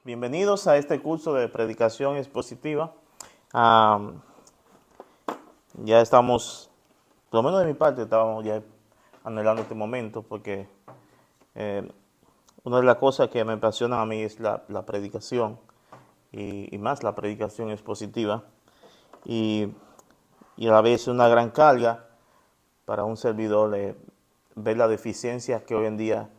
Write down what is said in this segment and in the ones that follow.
Bienvenidos a este curso de predicación expositiva. Am, ya estamos, por lo menos de mi parte, estábamos ya anhelando este momento porque eh, una de las cosas que me apasiona a mí es la predicación y más la predicación expositiva y, y a la vez una gran carga para un servidor ver las deficiencias que hoy en día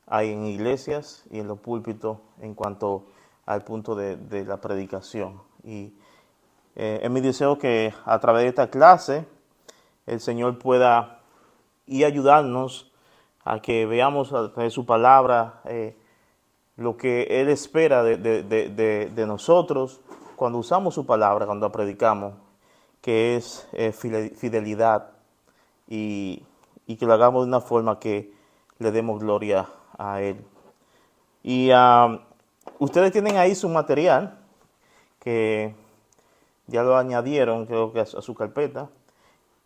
hay en iglesias y en los púlpitos en cuanto al punto de la predicación. Y es mi deseo que a través de esta clase el Señor pueda y ayudarnos a que veamos a través de su palabra lo que Él espera de nosotros cuando usamos su palabra, cuando la predicamos, que es fidelidad y que lo hagamos de una forma que le demos gloria a Él. Y ustedes tienen ahí su material, que ya lo añadieron, creo que a su carpeta.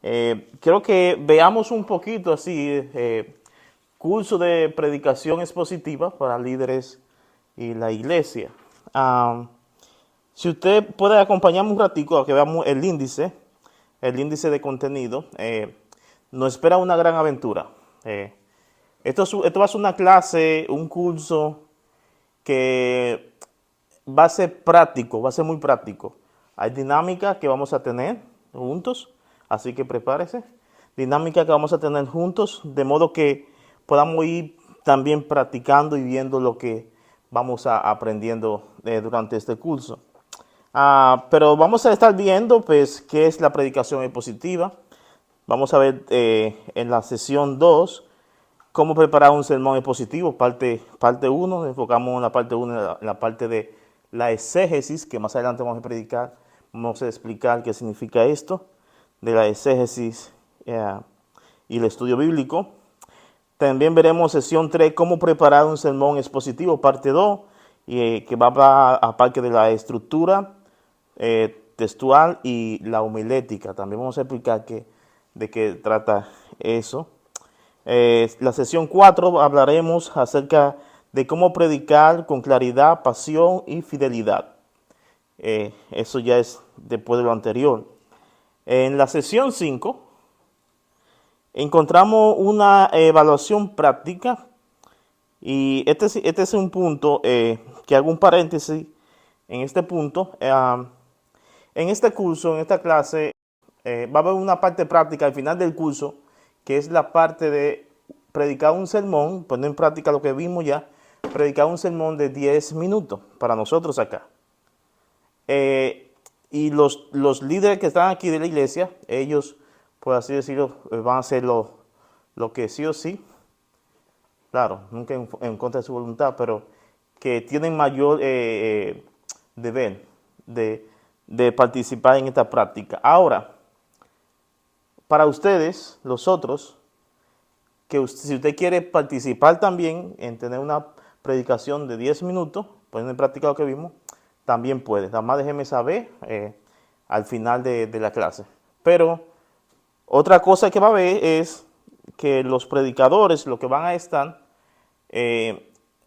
Creo que veamos un poquito así, curso de predicación expositiva para líderes y la iglesia. Si usted puede acompañarme un ratico a que veamos el índice de contenido, nos espera una gran aventura. Esto va a ser una clase, un curso que va a ser práctico, va a ser muy práctico. Hay dinámica que vamos a tener juntos, así que prepárese. Dinámica que vamos a tener juntos, de modo que podamos ir también practicando y viendo lo que vamos aprendiendo durante este curso. Pero vamos a estar viendo pues qué es la predicación expositiva. Vamos a ver en la sesión 2 cómo preparar un sermón expositivo, parte 1, enfocamos en la parte 1, en la parte de la exégesis, que más adelante vamos a predicar, vamos a explicar qué significa esto, de la exégesis y el estudio bíblico. También veremos sesión 3, cómo preparar un sermón expositivo, parte 2, que va a parte de la estructura textual y la homilética. También vamos a explicar de qué trata eso. La sesión 4 hablaremos acerca de cómo predicar con claridad, pasión y fidelidad. Eso ya es después de lo anterior. En la sesión 5 encontramos una evaluación práctica y este es un punto que hago un paréntesis en este punto. En este curso, en esta clase, va a haber una parte práctica al final del curso, que es la parte de predicar un sermón, poner en práctica lo que vimos ya, predicar un sermón de 10 minutos para nosotros acá. Y los líderes que están aquí de la iglesia, ellos, por así decirlo, van a hacer lo que sí o sí, claro, nunca en contra de su voluntad, pero que tienen mayor deber de participar en esta práctica. Ahora, para ustedes, los otros, que si usted quiere participar también en tener una predicación de 10 minutos, poniendo en práctica lo que vimos, también puede. Nada más déjeme saber al final de la clase. Pero otra cosa que va a haber es que los predicadores, lo que van a estar,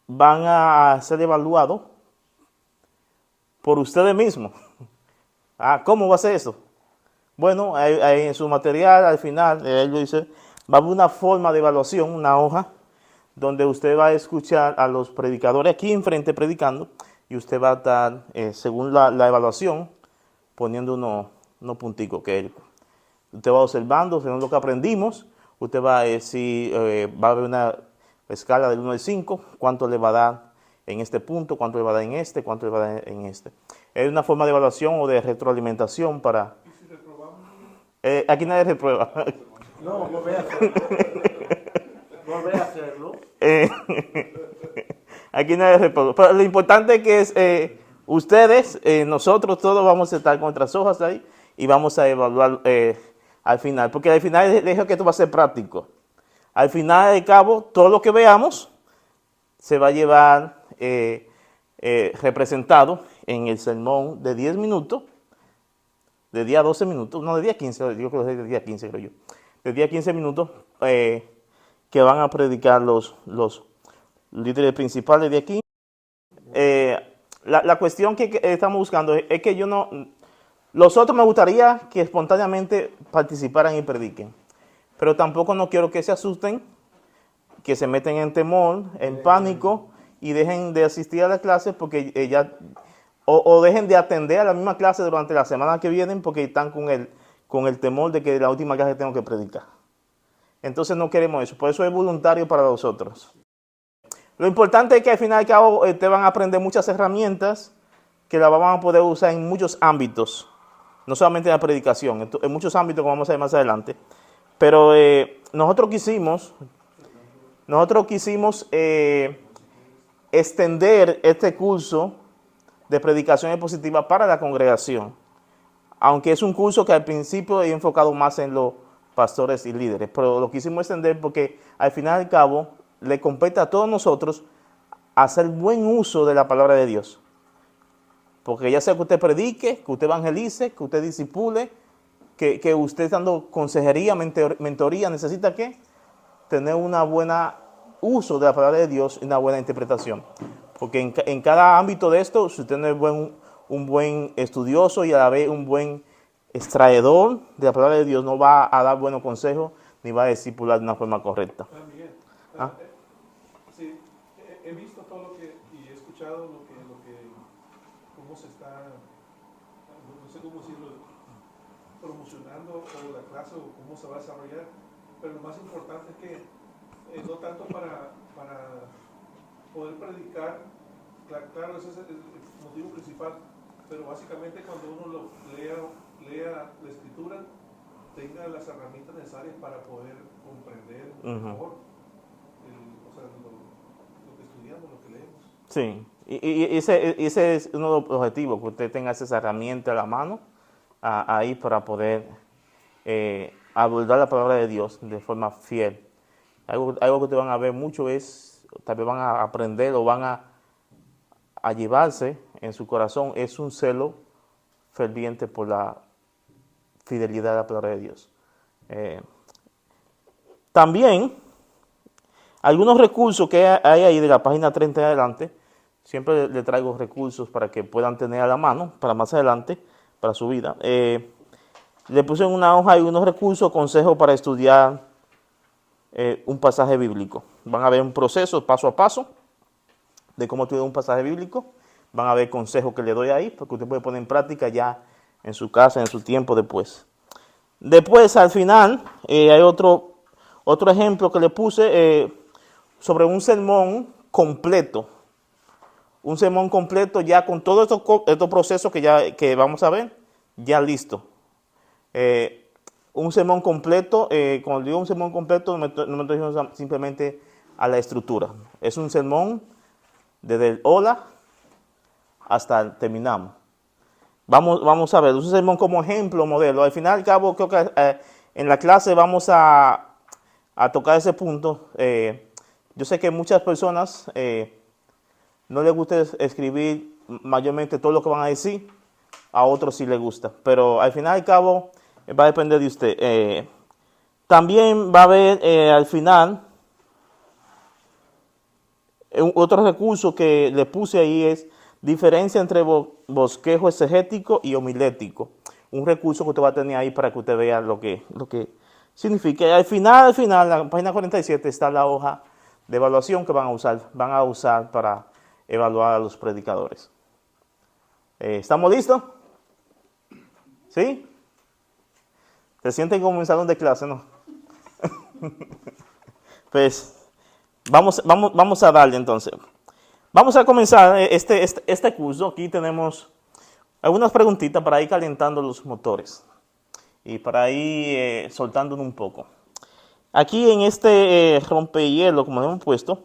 van a ser evaluados por ustedes mismos. ¿Cómo va a ser eso? Bueno, en su material al final, él lo dice, va a haber una forma de evaluación, una hoja, donde usted va a escuchar a los predicadores aquí enfrente predicando y usted va a estar, según la evaluación, poniendo unos punticos que usted va observando, según lo que aprendimos, usted va a decir, va a haber una escala del 1 al 5, cuánto le va a dar en este punto, cuánto le va a dar en este, cuánto le va a dar en este. Es una forma de evaluación o de retroalimentación para... ¿Y si reprobamos? Aquí nadie reprueba. No, volver a hacerlo. Volver a hacerlo. Aquí nadie reprueba. Pero lo importante es que es ustedes, nosotros todos vamos a estar con nuestras hojas ahí y vamos a evaluar al final. Porque al final dejo que esto va a ser práctico. Al final de cabo, todo lo que veamos se va a llevar representado en el sermón de 10 minutos, de día 12 minutos, no, de día 15, yo creo que es de día 15, creo yo, de día 15 minutos que van a predicar los líderes principales de aquí. la cuestión que estamos buscando es que yo no... Los otros me gustaría que espontáneamente participaran y prediquen, pero tampoco no quiero que se asusten, que se meten en temor, en pánico y dejen de asistir a la clase porque o dejen de atender a la misma clase durante la semana que vienen porque están con el temor de que la última clase tengo que predicar. Entonces no queremos eso, por eso es voluntario para nosotros. Lo importante es que al final y al cabo te van a aprender muchas herramientas que las van a poder usar en muchos ámbitos, no solamente en la predicación, en muchos ámbitos como vamos a ver más adelante. Pero nosotros quisimos extender este curso de predicación expositiva para la congregación, aunque es un curso que al principio he enfocado más en los pastores y líderes, pero lo quisimos extender porque al final y al cabo le compete a todos nosotros hacer buen uso de la palabra de Dios. Porque ya sea que usted predique, que usted evangelice, que usted discipule, que usted dando consejería, mentoría, necesita ¿qué? Tener una buena uso de la palabra de Dios y una buena interpretación. Porque en cada ámbito de esto, si usted no es un buen estudioso y a la vez un buen extraedor de la palabra de Dios, no va a dar buenos consejos ni va a discipular de una forma correcta. Miguel, ¿Ah? sí, he visto todo lo que y he escuchado cómo se está, no sé cómo decirlo, promocionando o la clase o cómo se va a desarrollar, pero lo más importante es que no tanto para poder predicar, claro, ese es el motivo principal, pero básicamente cuando uno lea la escritura, tenga las herramientas necesarias para poder comprender mejor lo que estudiamos, lo que leemos. Sí, y ese es uno de los objetivos, que usted tenga esa herramienta a la mano, ahí para poder abordar la palabra de Dios de forma fiel. Algo que ustedes van a ver mucho es, tal vez van a aprender o van a llevarse en su corazón, es un celo ferviente por la fidelidad a la palabra de Dios. También, algunos recursos que hay ahí de la página 30 en adelante, siempre le traigo recursos para que puedan tener a la mano, para más adelante, para su vida. Le puse en una hoja y unos recursos, consejos para estudiar un pasaje bíblico. Van a ver un proceso paso a paso de cómo estudiar un pasaje bíblico. Van a ver consejos que le doy ahí, porque usted puede poner en práctica ya en su casa, en su tiempo después. Después, al final, hay otro ejemplo que le puse sobre un sermón completo. Un sermón completo ya con todos estos procesos que vamos a ver, ya listo. Un sermón completo, cuando digo un sermón completo, no me estoy refiriendo simplemente a la estructura. Es un sermón desde el hola hasta terminamos. Vamos a ver, un sermón como ejemplo, modelo. Al final, al cabo, creo que en la clase vamos a tocar ese punto. Yo sé que muchas personas no les gusta escribir mayormente todo lo que van a decir, a otros sí les gusta, pero al final y al cabo va a depender de usted. También va a haber al final otro recurso que le puse ahí es diferencia entre bosquejo exegético y homilético. Un recurso que usted va a tener ahí para que usted vea lo que significa. Al final, en la página 47 está la hoja de evaluación que van a usar para evaluar a los predicadores. ¿Estamos listos? ¿Sí? Se sienten como en salón de clase, ¿no? Pues vamos a darle entonces. Vamos a comenzar este curso. Aquí tenemos algunas preguntitas para ir calentando los motores y para ir soltándonos un poco. Aquí en este rompehielo, como le hemos puesto,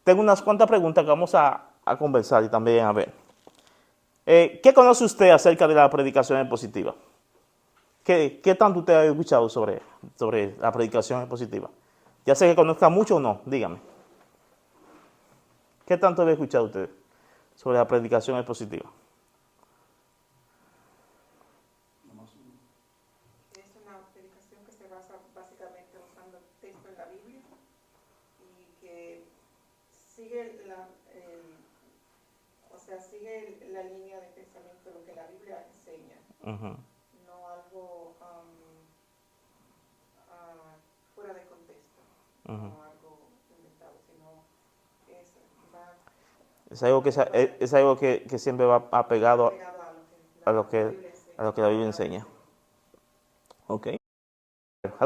tengo unas cuantas preguntas que vamos a conversar y también a ver. ¿Qué conoce usted acerca de la predicación expositiva? ¿Qué tanto usted ha escuchado sobre la predicación expositiva? Ya sé que conozca mucho o no, dígame. ¿Qué tanto había escuchado usted sobre la predicación expositiva? Es una predicación que se basa básicamente usando texto en la Biblia y que sigue sigue la línea de pensamiento, lo que la Biblia enseña, Ujú. no algo fuera de contexto, Ujú. no algo inventado, sino es, va Es algo es algo que siempre va apegado pegado a lo que, Biblia enseña. a lo que la Biblia enseña. Ok.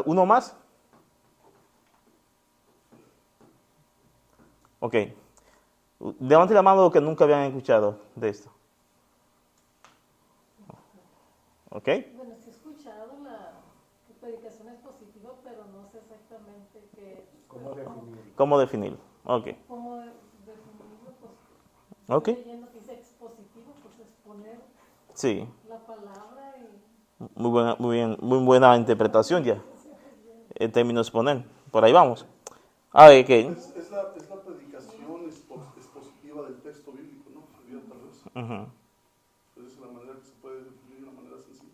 ¿Uno más? Ok. Levante la mano los que nunca habían escuchado de esto. Ok. Bueno, sí he escuchado la predicación es positiva, pero no sé exactamente ¿Cómo definirlo? ¿Cómo definirlo? Ok. cómo definirlo. Pues, Ok. estoy leyendo que dice expositivo, pues exponer Sí. la palabra y Muy buena interpretación ya. En términos de exponer. Por ahí vamos. A ver, ¿qué? Es la predicación expositiva del texto bíblico, ¿no? Sería tal vez. Ujú. Esa es la manera que se puede definir de una manera sencilla.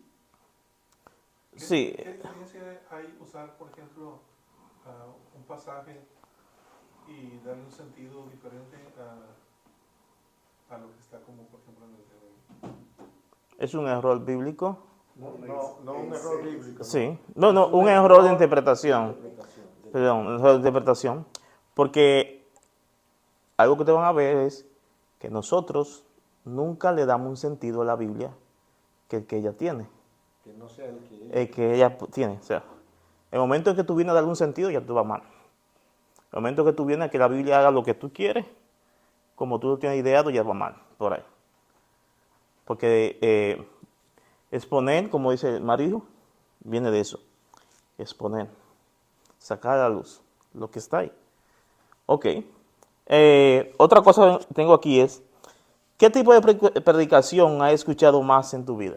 Sí. ¿Qué diferencia hay usar, por ejemplo, un pasaje y darle un sentido diferente a lo que está como, por ejemplo, en el tema? ¿Es un error bíblico? No un error bíblico. Sí. No, un error de interpretación. Perdón, un error de interpretación. Porque algo que te van a ver es que nosotros nunca le damos un sentido a la Biblia que el que ella tiene. Que no sea el que El que ella tiene. O sea, el momento en que tú vienes a darle un sentido, ya tú vas mal. El momento que tú vienes a que la Biblia haga lo que tú quieres, como tú lo tienes ideado, ya va mal. Por ahí. Porque exponer, como dice Marijo, viene de eso. Exponer. Sacar a la luz lo que está ahí. Ok. Otra cosa que tengo aquí es, ¿qué tipo de predicación has escuchado más en tu vida?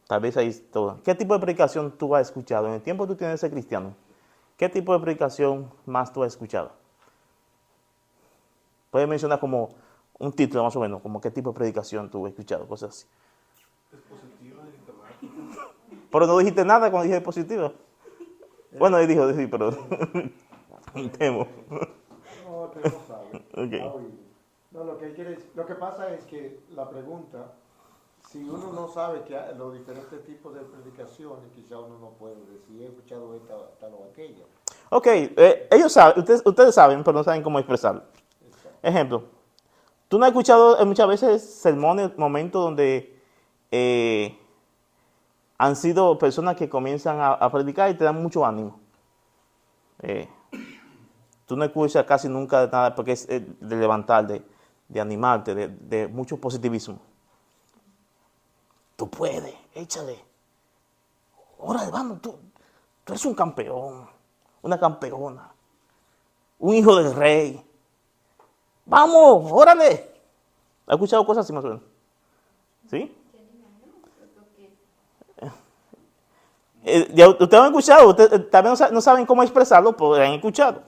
Tal vez ahí todo. ¿Qué tipo de predicación tú has escuchado? En el tiempo que tú tienes de ser cristiano, ¿qué tipo de predicación más tú has escuchado? Puedes mencionar como un título más o menos, como qué tipo de predicación tú has escuchado, cosas así. Expositiva y temática. Pero no dijiste nada cuando dije positiva. Bueno, él dijo, sí, pero temo. No, usted no sabe. Ok. Ha oído. No, lo que pasa es que la pregunta, si uno no sabe que los diferentes tipos de predicaciones, quizá uno no puede decir, he escuchado esta, tal o aquella. Ok, ellos saben, ustedes saben, pero no saben cómo expresarlo. Exacto. Ejemplo, tú no has escuchado muchas veces sermones, momentos donde han sido personas que comienzan a predicar y te dan mucho ánimo. Tú no escuchas casi nunca nada porque es de levantar, de animarte, de mucho positivismo. Tú puedes, échale. Órale, vamos, tú eres un campeón, una campeona, un hijo del rey. Vamos, órale. ¿Has escuchado cosas así más o menos? ¿Sí? Ya ustedes han escuchado, ustedes también no saben cómo expresarlo, pero han escuchado.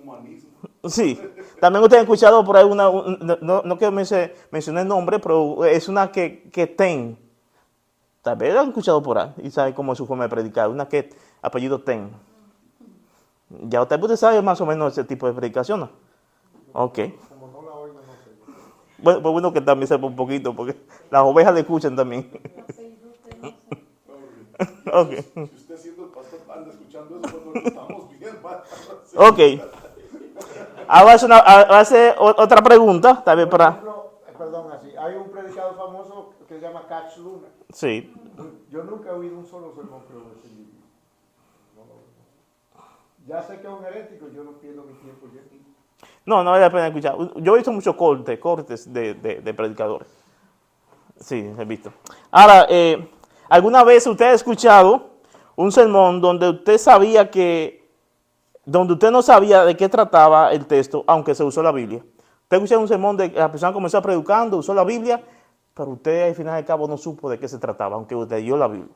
Humanismo. Sí, también ustedes han escuchado por ahí no quiero mencionar el nombre, pero es una que Ten. Tal vez la han escuchado por ahí y saben cómo es su forma de predicar, una que apellido Ten. Ya ustedes saben más o menos ese tipo de predicación, ¿no? Ok. Como no la oigo, no sé. Bueno, pues bueno que también sepa un poquito, porque las ovejas le escuchan también. apellido usted no sé. Ok. Si usted siendo el pastor anda escuchando eso, pues no estamos bien, ¿va? Ok. Ahora va a hacer otra pregunta, también Por para... ejemplo, perdón, así, hay un predicador famoso que se llama Catch Luna. Sí. Yo nunca he oído un solo sermón que de ese libro. No lo oigo. Ya sé que es un herético, yo no pierdo mi tiempo ya. No vale la pena escuchar. Yo he visto muchos cortes de predicadores. Sí, he visto. Ahora, ¿alguna vez usted ha escuchado un sermón donde usted donde usted no sabía de qué trataba el texto, aunque se usó la Biblia? Usted ha escuchado un sermón de que la persona comenzó predicando, usó la Biblia, pero usted al final de cabo no supo de qué se trataba, aunque usted dio la Biblia.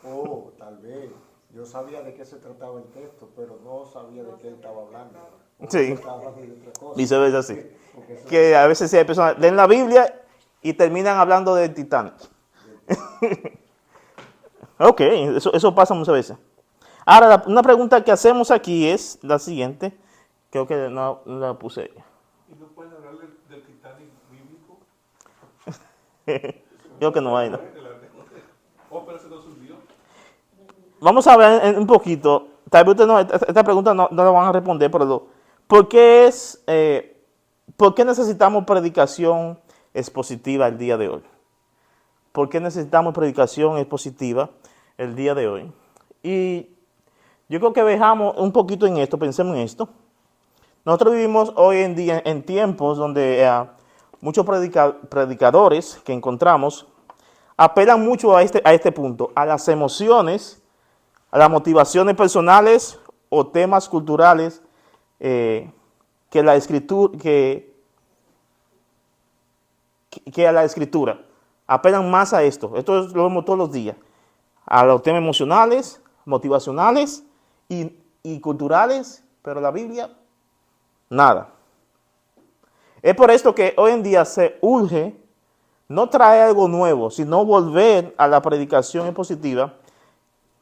Oh, tal vez. Yo sabía de qué se trataba el texto, pero no sabía de qué él estaba hablando. Sí. Estaba hablando de otra cosa. Viceversa, así. Porque eso- Que a veces sí hay personas leen la Biblia y terminan hablando del Titanic. Ok, eso pasa muchas veces. Ahora, una pregunta que hacemos aquí es la siguiente. Creo que no la puse. ¿Y no pueden hablar del Titanic bíblico? Creo que no hay, ¿no? Oh, pero se nos hundió. Vamos a ver un poquito. Tal vez usted no, esta pregunta no la van a responder, pero ¿por qué por qué necesitamos predicación expositiva el día de hoy? ¿Por qué necesitamos predicación expositiva el día de hoy? Y yo creo que veamos un poquito en esto, pensemos en esto. Nosotros vivimos hoy en día en tiempos donde muchos predicadores que encontramos apelan mucho a este punto, a las emociones, a las motivaciones personales o temas culturales que la escritura, que a la escritura. Apelan más a esto. Esto lo vemos todos los días. A los temas emocionales, motivacionales y culturales, pero la Biblia, nada. Es por esto que hoy en día se urge no traer algo nuevo, sino volver a la predicación expositiva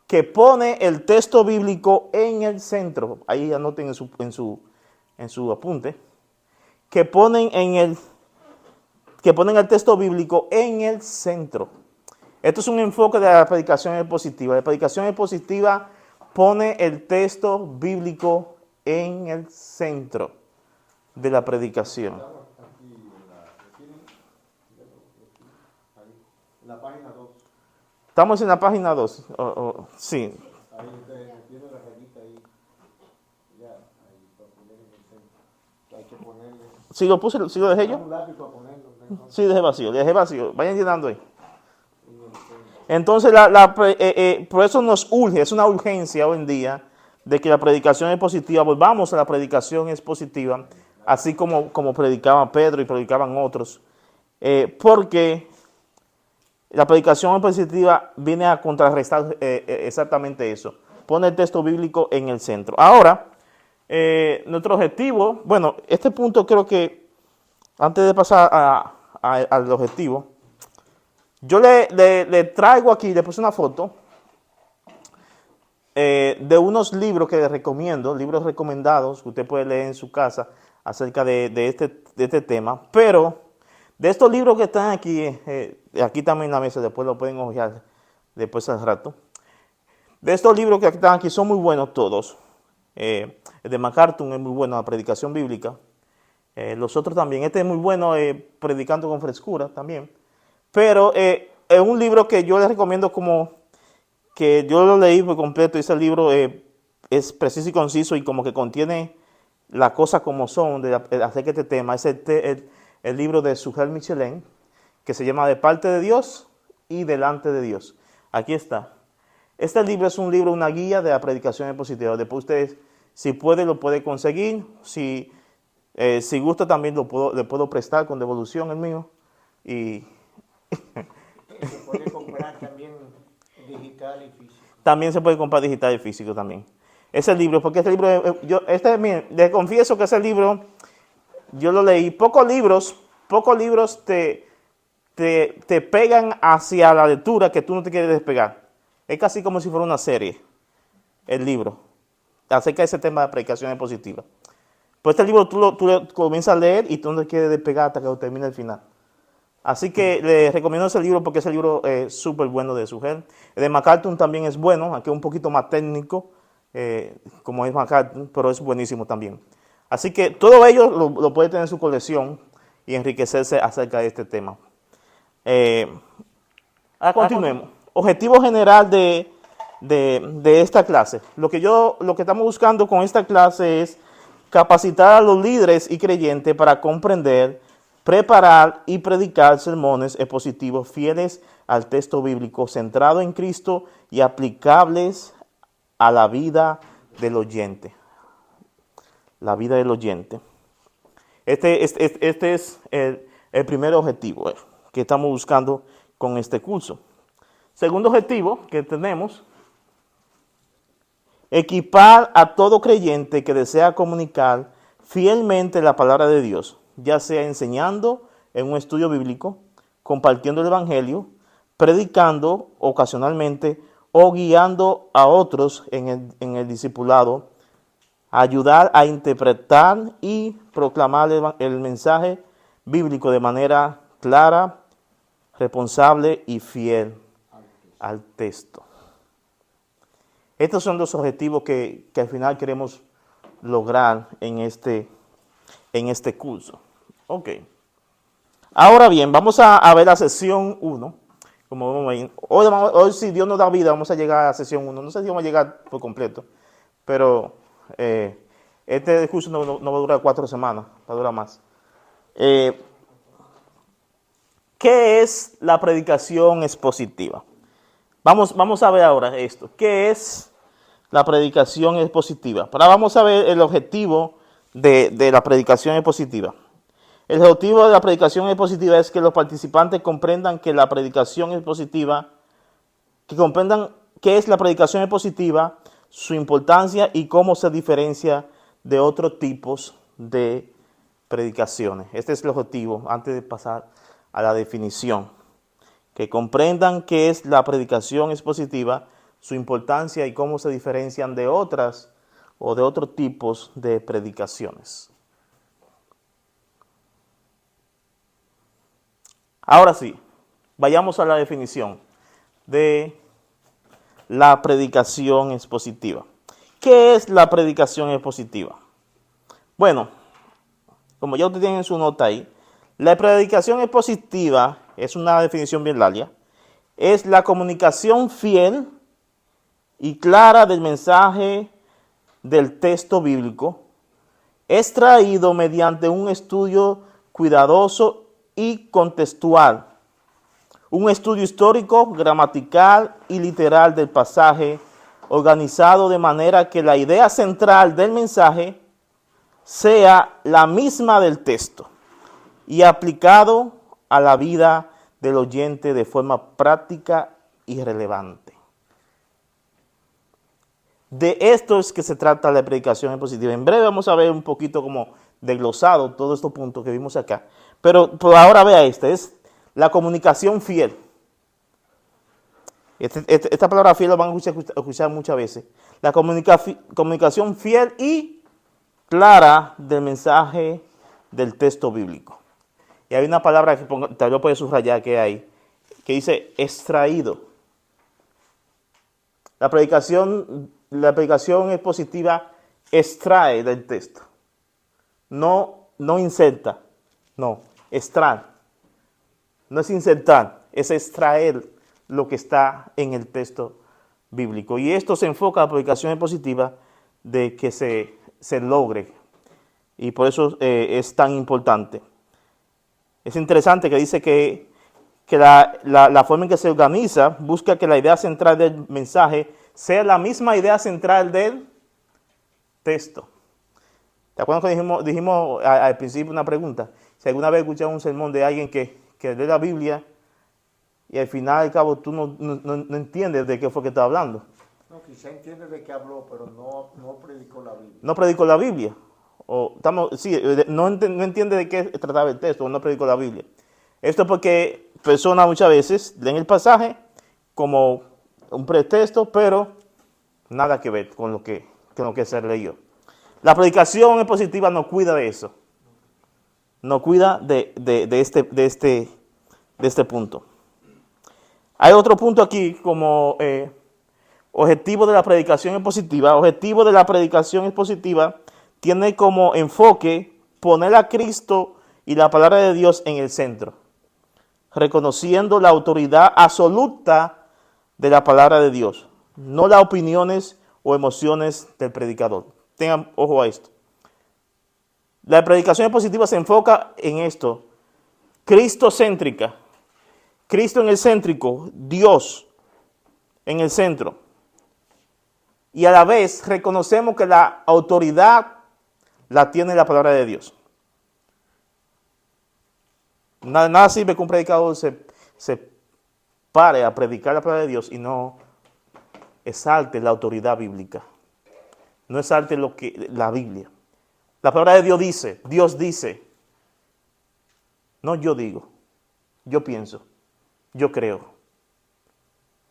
que pone el texto bíblico en el centro. Ahí anoten en su apunte. Que ponen el texto bíblico en el centro. Esto es un enfoque de la predicación expositiva. La predicación expositiva pone el texto bíblico en el centro de la predicación. En la página 2. Estamos en la página 2. Sí. Ahí tiene la rayita ahí. Ya, ahí para poner en el centro. Hay que ponerle. ¿Sí lo puse? ¿Sí lo dejé yo? Un lápiz para ponerlo. ¿No? Sí, dejé vacío. Vayan llenando ahí. En el centro. Entonces, por eso nos urge, es una urgencia hoy en día de que la predicación expositiva, volvamos a la predicación expositiva, así como predicaba Pedro y predicaban otros, porque la predicación expositiva viene a contrarrestar exactamente eso, pone el texto bíblico en el centro. Ahora, nuestro objetivo, bueno, este punto creo que, antes de pasar al objetivo, yo le traigo aquí, le puse una foto de unos libros que les recomiendo, libros recomendados que usted puede leer en su casa acerca de este tema. Pero de estos libros que están aquí, aquí también en la mesa, después lo pueden ojear después al rato. De estos libros que están aquí son muy buenos todos. El de MacArthur es muy bueno, la predicación bíblica. Los otros también. Este es muy bueno, predicando con frescura también. Pero es un libro que yo les recomiendo, como que yo lo leí por completo. Ese libro es preciso y conciso y como que contiene las cosas como son acerca de este tema. Es el libro de Sujel Michelin, que se llama De parte de Dios y delante de Dios. Aquí está. Este libro es un libro, una guía de la predicación expositiva. Después ustedes, si puede, lo puede conseguir. Si gusta, también le puedo prestar con devolución el mío. Y Se puede comprar también digital y físico. también se puede comprar digital y físico también. Ese libro, porque este libro, miren, les confieso que ese libro, yo lo leí. Pocos libros te pegan hacia la lectura que tú no te quieres despegar. Es casi como si fuera una serie, el libro, acerca de ese tema de predicación expositiva. Pues este libro tú lo comienzas a leer y tú no te quieres despegar hasta que lo termine el final. Así que les recomiendo ese libro porque ese libro es súper bueno de Sujel. El de MacArthur también es bueno, aunque es un poquito más técnico, como es MacArthur, pero es buenísimo también. Así que todo ello lo puede tener en su colección y enriquecerse acerca de este tema. Continuemos. Objetivo general de esta clase. Lo que estamos buscando con esta clase es capacitar a los líderes y creyentes para comprender, preparar y predicar sermones expositivos fieles al texto bíblico, centrado en Cristo y aplicables a la vida del oyente. La vida del oyente. Este es el primer objetivo que estamos buscando con este curso. Segundo objetivo que tenemos: equipar a todo creyente que desea comunicar fielmente la palabra de Dios, ya sea enseñando en un estudio bíblico, compartiendo el evangelio, predicando ocasionalmente o guiando a otros en el discipulado, ayudar a interpretar y proclamar el mensaje bíblico de manera clara, responsable y fiel al texto. Estos son los objetivos que al final queremos lograr en este curso. Ok. Ahora bien, vamos a ver la sesión 1. Como vamos a ver, hoy, si Dios nos da vida, vamos a llegar a la sesión 1. No sé si vamos a llegar por completo, pero este curso no va a durar 4 semanas, va a durar más. ¿Qué es la predicación expositiva? Vamos a ver ahora esto. ¿Qué es la predicación expositiva? Ahora vamos a ver el objetivo de la predicación expositiva. El objetivo de la predicación expositiva es que los participantes comprendan que la predicación expositiva, que comprendan qué es la predicación expositiva, su importancia y cómo se diferencia de otros tipos de predicaciones. Este es el objetivo antes de pasar a la definición. Que comprendan qué es la predicación expositiva, su importancia y cómo se diferencian de otras o de otros tipos de predicaciones. Ahora sí, vayamos a la definición de la predicación expositiva. ¿Qué es la predicación expositiva? Bueno, como ya ustedes tienen su nota ahí, la predicación expositiva es una definición bien larga. Es la comunicación fiel y clara del mensaje del texto bíblico, extraído mediante un estudio cuidadoso y contextual, un estudio histórico, gramatical y literal del pasaje, organizado de manera que la idea central del mensaje sea la misma del texto y aplicado a la vida del oyente de forma práctica y relevante. De esto es que se trata la predicación expositiva. En breve vamos a ver un poquito como desglosado todos estos puntos que vimos acá. Pero por ahora vea es la comunicación fiel. Esta palabra fiel la van a escuchar muchas veces. La comunicación fiel y clara del mensaje del texto bíblico. Y hay una palabra que tal vez puede subrayar que hay, que dice extraído. La predicación expositiva extrae del texto. No inserta, no, extrae. No es insertar, es extraer lo que está en el texto bíblico. Y esto se enfoca a la predicación expositiva de que se logre. Y por eso es tan importante. Es interesante que dice que la forma en que se organiza busca que la idea central del mensaje sea la misma idea central del texto. ¿Te acuerdas que dijimos al principio una pregunta? Si alguna vez escuchado un sermón de alguien que lee la Biblia y al final al cabo tú no entiendes de qué fue que está hablando. No, quizá entiende de qué habló, pero no predicó la Biblia. No predicó la Biblia. No entiende de qué trataba el texto, o no predicó la Biblia. Esto es porque personas muchas veces leen el pasaje como un pretexto, pero nada que ver con lo que se leyó. La predicación expositiva no cuida de eso. No cuida de este punto. Hay otro punto aquí como objetivo de la predicación expositiva. Objetivo de la predicación expositiva tiene como enfoque poner a Cristo y la palabra de Dios en el centro, reconociendo la autoridad absoluta de la palabra de Dios, no las opiniones o emociones del predicador. Tengan ojo a esto. La predicación expositiva se enfoca en esto, cristocéntrica, Cristo en el céntrico, Dios en el centro. Y a la vez reconocemos que la autoridad la tiene la palabra de Dios. Nada sirve que un predicador se pare a predicar la palabra de Dios y no exalte la autoridad bíblica. No exalte la Biblia. La palabra de Dios dice. No yo digo, yo pienso, yo creo,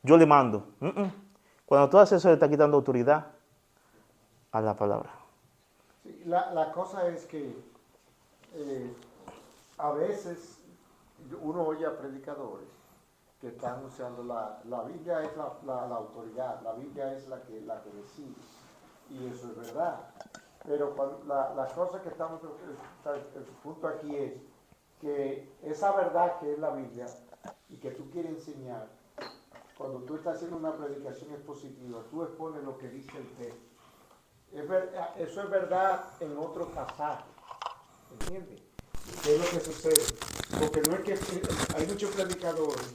yo le mando. Cuando tú haces eso le está quitando autoridad a la palabra. Sí, la cosa es que a veces uno oye a predicadores que están usando la Biblia es la autoridad, la Biblia es la que decide, y eso es verdad. Pero la cosa que el punto aquí es que esa verdad que es la Biblia y que tú quieres enseñar, cuando tú estás haciendo una predicación expositiva, tú expones lo que dice el texto. Eso es verdad en otro pasaje, ¿entiendes? ¿Qué es lo que sucede? Porque no es que hay muchos predicadores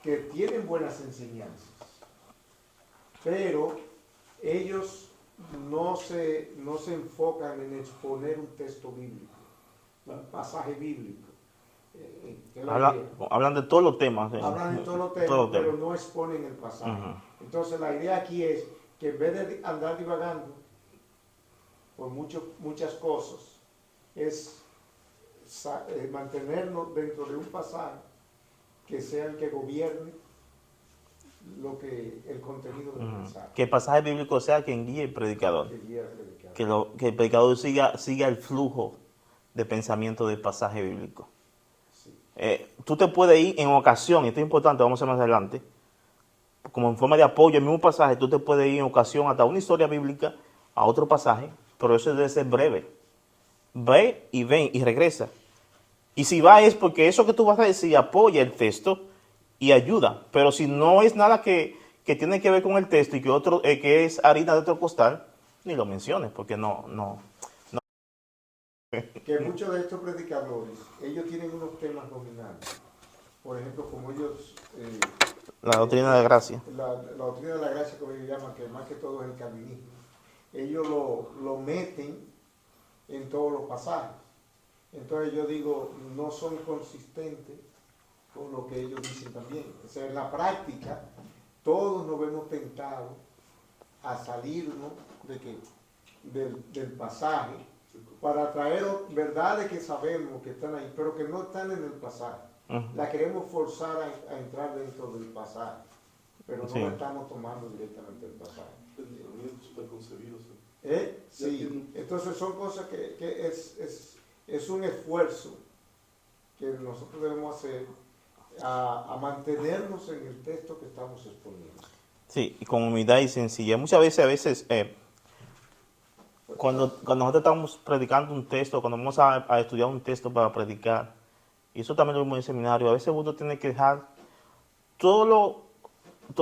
que tienen buenas enseñanzas, pero ellos no se enfocan en exponer un texto bíblico, un pasaje bíblico. Hablan de todos los temas. Hablan de todos los temas, pero no exponen el pasaje. Entonces la idea aquí es que en vez de andar divagando por muchas cosas, es mantenernos dentro de un pasaje que sea el que gobierne el contenido del mensaje. Que el pasaje bíblico sea quien guíe el predicador. Que guíe al predicador. Que el predicador siga el flujo de pensamiento del pasaje bíblico. Sí. Tú te puedes ir en ocasión, y esto es importante, vamos a ver más adelante, como en forma de apoyo al mismo pasaje, tú te puedes ir en ocasión hasta una historia bíblica a otro pasaje, pero eso debe ser breve. Ve y ven y regresa. Y si va es porque eso que tú vas a decir apoya el texto y ayuda. Pero si no es nada que tiene que ver con el texto y que es harina de otro costal, ni lo menciones, porque no. Que muchos de estos predicadores, ellos tienen unos temas dominantes. Por ejemplo, como ellos... La doctrina de gracia. La doctrina de la gracia, como ellos llaman, que más que todo es el calvinismo. Ellos lo meten en todos los pasajes. Entonces yo digo, no son consistentes con lo que ellos dicen también. O sea, en la práctica, todos nos vemos tentados a salirnos del pasaje para traer verdades que sabemos que están ahí, pero que no están en el pasaje. La queremos forzar a entrar dentro del pasaje, pero no la estamos tomando directamente del pasaje. Pensamientos preconcebidos. Sí, entonces son cosas que es un esfuerzo que nosotros debemos hacer a mantenernos en el texto que estamos exponiendo. Sí, y con humildad y sencillez. Muchas veces, cuando nosotros estamos predicando un texto, cuando vamos a estudiar un texto para predicar, y eso también lo vemos en el seminario, a veces uno tiene que dejar todo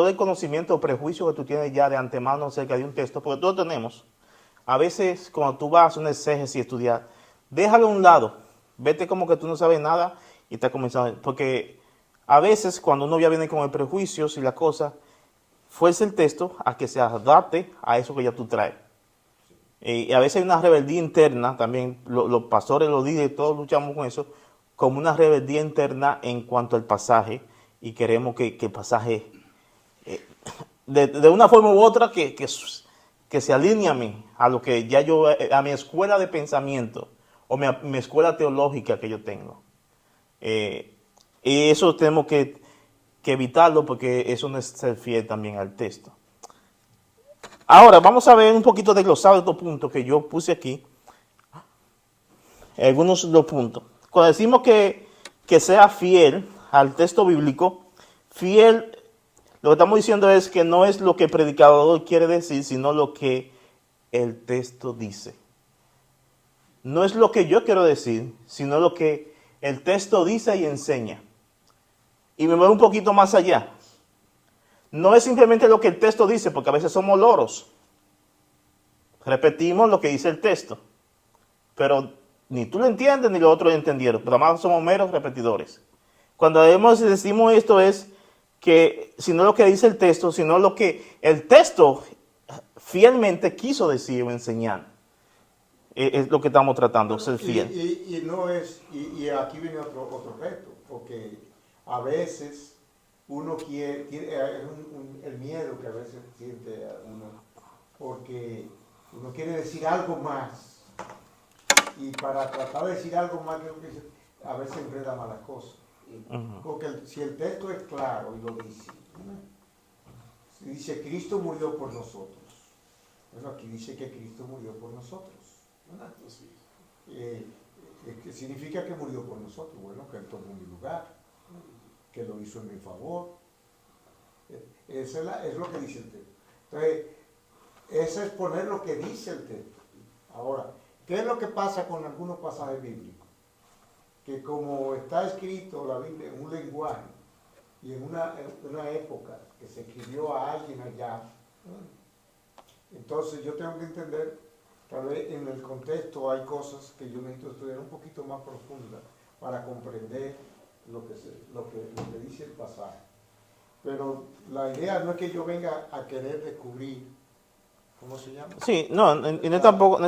el conocimiento o prejuicio que tú tienes ya de antemano acerca de un texto, porque todos tenemos. A veces, cuando tú vas a hacer un exégesis y estudiar, déjalo a un lado, vete como que tú no sabes nada y estás comenzando. Porque a veces, cuando uno ya viene con el prejuicio y la cosa, fuerza el texto a que se adapte a eso que ya tú traes. Y a veces hay una rebeldía interna, también los pastores, los líderes, todos luchamos con eso, como una rebeldía interna en cuanto al pasaje, y queremos que el pasaje, de una forma u otra, que se alinee a mí, a lo que ya a mi escuela de pensamiento, o mi escuela teológica que yo tengo. Y eso tenemos que evitarlo, porque eso no es ser fiel también al texto. Ahora, vamos a ver un poquito desglosado estos puntos que yo puse aquí. Algunos de los puntos. Cuando decimos que sea fiel al texto bíblico, fiel, lo que estamos diciendo es que no es lo que el predicador quiere decir, sino lo que el texto dice. No es lo que yo quiero decir, sino lo que el texto dice y enseña. Y me voy un poquito más allá. No es simplemente lo que el texto dice, porque a veces somos loros. Repetimos lo que dice el texto. Pero ni tú lo entiendes ni los otros lo entendieron. Pero además somos meros repetidores. Cuando decimos esto es que si no lo que dice el texto, sino lo que el texto fielmente quiso decir o enseñar. Es lo que estamos tratando, ser fiel. Y aquí viene otro reto, porque a veces uno quiere, el miedo que a veces siente uno, porque uno quiere decir algo más, y para tratar de decir algo más, a veces enreda malas cosas. Porque si el texto es claro y lo dice Cristo murió por nosotros. Bueno, aquí dice que Cristo murió por nosotros. Que significa que murió por nosotros, bueno, que Él tomó mi lugar, que lo hizo en mi favor. Eso es lo que dice el texto. Entonces, eso es poner lo que dice el texto. Ahora, ¿qué es lo que pasa con algunos pasajes bíblicos? Que como está escrito la Biblia en un lenguaje y en una época que se escribió a alguien allá, entonces yo tengo que entender, tal vez en el contexto hay cosas que yo necesito estudiar un poquito más profundas para comprender lo que dice el pasaje. Pero la idea no es que yo venga a querer descubrir, ¿cómo se llama? Sí, no, y no es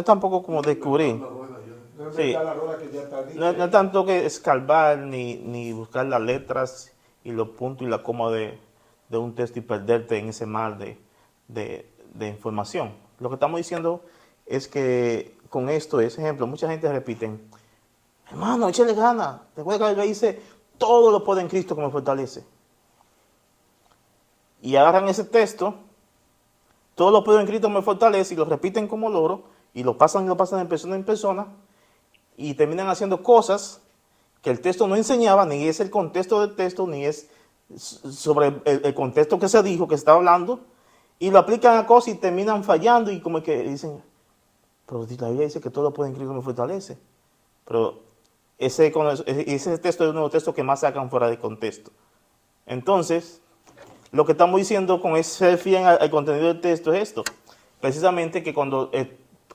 tampoco como descubrir. ¿Dónde Sí. está la rueda que ya está No es tanto que escarbar ni buscar las letras y los puntos y la coma de un texto y perderte en ese mar de información. Lo que estamos diciendo es que con esto, ese ejemplo, mucha gente repite, hermano, échale ganas. Recuerda que la Biblia dice, todo lo puedo en Cristo que me fortalece. Y agarran ese texto, todo lo puedo en Cristo que me fortalece, y lo repiten como loro, y lo pasan de persona, y terminan haciendo cosas que el texto no enseñaba, ni es el contexto del texto, ni es sobre el contexto que se dijo, que se estaba hablando, y lo aplican a cosas y terminan fallando, y como que dicen, pero la Biblia dice que todo lo puede en Cristo que me fortalece. Pero ese texto es uno de los textos que más sacan fuera de contexto. Entonces, lo que estamos diciendo con ser fiel al contenido del texto es esto. Precisamente que cuando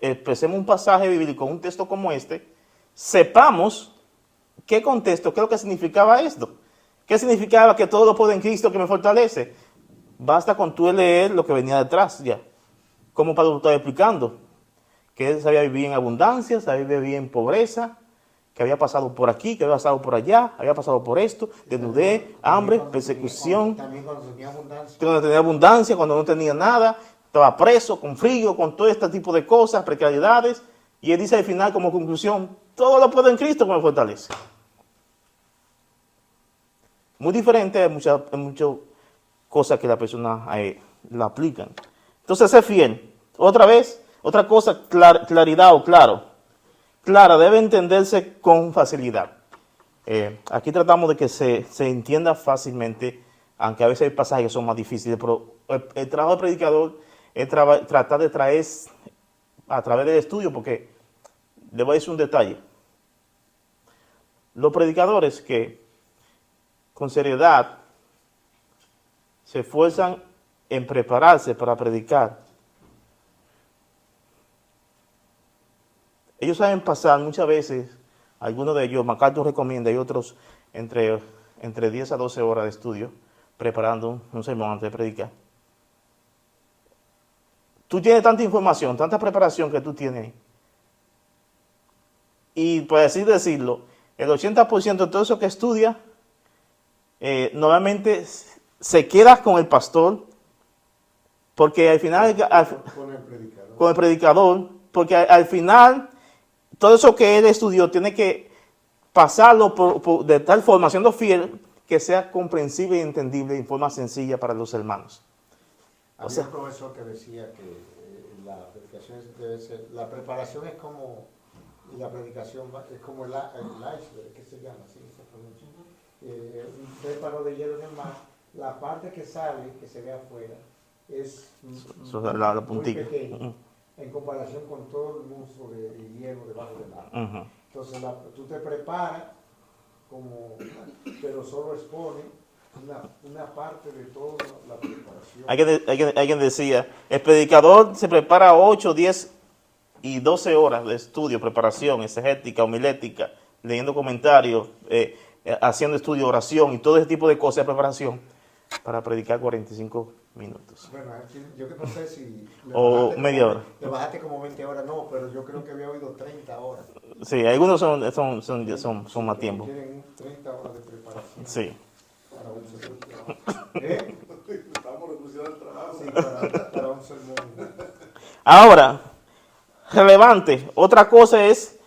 expresemos un pasaje bíblico, un texto como este, sepamos qué contexto, qué es lo que significaba esto. ¿Qué significaba que todo lo puedo en Cristo que me fortalece? Basta con tú leer lo que venía detrás ya. Como Pablo estaba explicando. Que él sabía vivir en abundancia, sabía vivir en pobreza, que había pasado por aquí, que había pasado por allá, había pasado por esto, desnudez, hambre, persecución. También cuando tenía abundancia. Cuando tenía abundancia, cuando no tenía nada, estaba preso, con frío, con todo este tipo de cosas, precariedades. Y él dice al final como conclusión, todo lo puedo en Cristo que me fortalece. Muy diferente a muchas cosas que la persona la aplican. Entonces, ser fiel. Otra vez, otra cosa, claridad o claro. Clara debe entenderse con facilidad. Aquí tratamos de que se entienda fácilmente, aunque a veces hay pasajes que son más difíciles, pero el trabajo del predicador es tratar de traer a través del estudio, porque le voy a decir un detalle. Los predicadores que con seriedad se esfuerzan en prepararse para predicar, ellos saben pasar muchas veces, algunos de ellos, MacArthur recomienda, y otros entre 10 a 12 horas de estudio, preparando un sermón antes de predicar. Tú tienes tanta información, tanta preparación que tú tienes, y por así decirlo, el 80% de todo eso que estudia, normalmente se queda con el pastor, porque al final, con el predicador, porque al final, todo eso que él estudió tiene que pasarlo de tal forma, siendo fiel, que sea comprensible y entendible en forma sencilla para los hermanos. Había un profesor que decía que la predicación debe ser, la preparación es como, y la predicación es como el iceberg, ¿qué se llama? ¿Sí? Se pronuncia. Un preparo de hielo en el mar, la parte que sale, que se ve afuera, es la muy puntilla. pequeña en comparación con todo el monstruo de hielo debajo del agua. Entonces tú te preparas, pero solo expone una parte de toda la preparación. Alguien decía, el predicador se prepara 8, 10 y 12 horas de estudio, preparación, exegética, homilética, leyendo comentarios, haciendo estudio, oración y todo ese tipo de cosas de preparación para predicar 45 minutos. Bueno, yo que no sé si... O media hora. Le bajaste como 20 horas, no, pero yo creo que había oído 30 horas. Sí, algunos son más tiempo. Tienen 30 horas de preparación. Sí. Para un sermón. Estamos reduciendo el trabajo. Sí, para un sermón. Ahora, relevante. Otra cosa es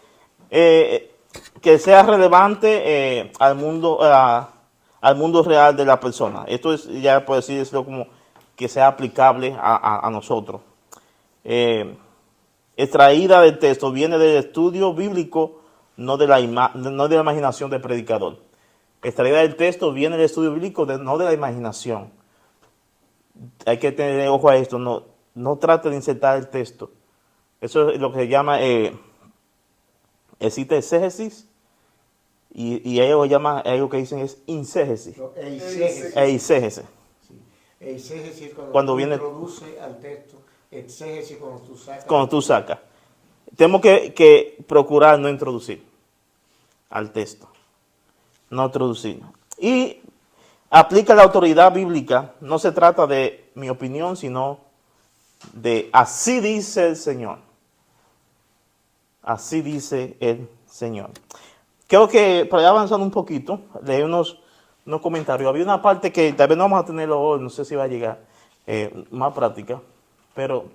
que sea relevante al mundo real de la persona. Esto es, ya por decirlo, como que sea aplicable a nosotros. Extraída del texto, viene del estudio bíblico no de la imaginación del predicador. Extraída del texto viene el estudio bíblico, no de la imaginación. Hay que tener ojo a esto, no trate de insertar el texto. Eso es lo que se llama existe exégesis y ellos llaman, ellos que dicen es inségesis. No, eisegesis. Eisegesis. Sí. Eisegesis es Cuando tú viene- introduce al texto. Exégesis cuando Cuando tú sacas. Tenemos que procurar no introducir al texto. No introducir. Y aplica la autoridad bíblica. No se trata de mi opinión, sino de así dice el Señor. Así dice el Señor. Creo que para ir avanzando un poquito, leí unos comentarios. Había una parte que tal vez no vamos a tenerlo hoy, no sé si va a llegar más práctica, pero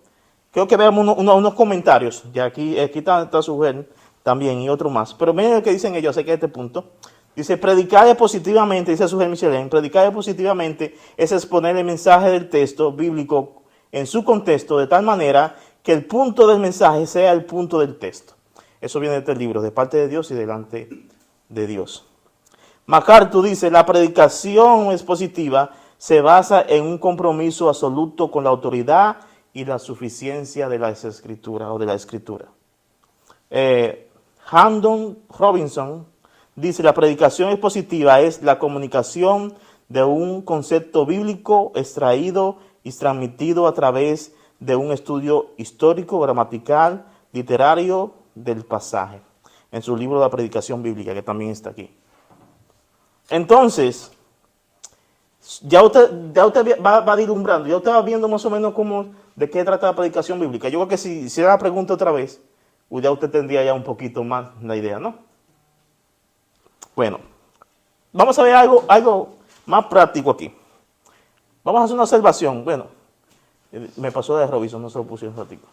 creo que veamos unos comentarios. Ya aquí está Sujel también y otro más. Pero miren lo que dicen ellos acerca de este punto. Dice, predicar positivamente, dice Sujel Michelén, predicar positivamente es exponer el mensaje del texto bíblico en su contexto de tal manera que el punto del mensaje sea el punto del texto. Eso viene de este libro, de parte de Dios y delante de Dios. MacArthur dice, la predicación expositiva se basa en un compromiso absoluto con la autoridad y la suficiencia de las escrituras o de la escritura. Hampton Robinson dice, la predicación expositiva es la comunicación de un concepto bíblico extraído y transmitido a través de un estudio histórico, gramatical, literario del pasaje, en su libro La Predicación Bíblica, que también está aquí. Entonces, ya usted va vislumbrando, ya usted va viendo más o menos de qué trata la predicación bíblica. Yo creo que si hiciera la pregunta otra vez, ya usted tendría ya un poquito más la idea, ¿no? Bueno, vamos a ver algo más práctico aquí. Vamos a hacer una observación. Bueno, me pasó de Robinson, no se lo puse un ratito.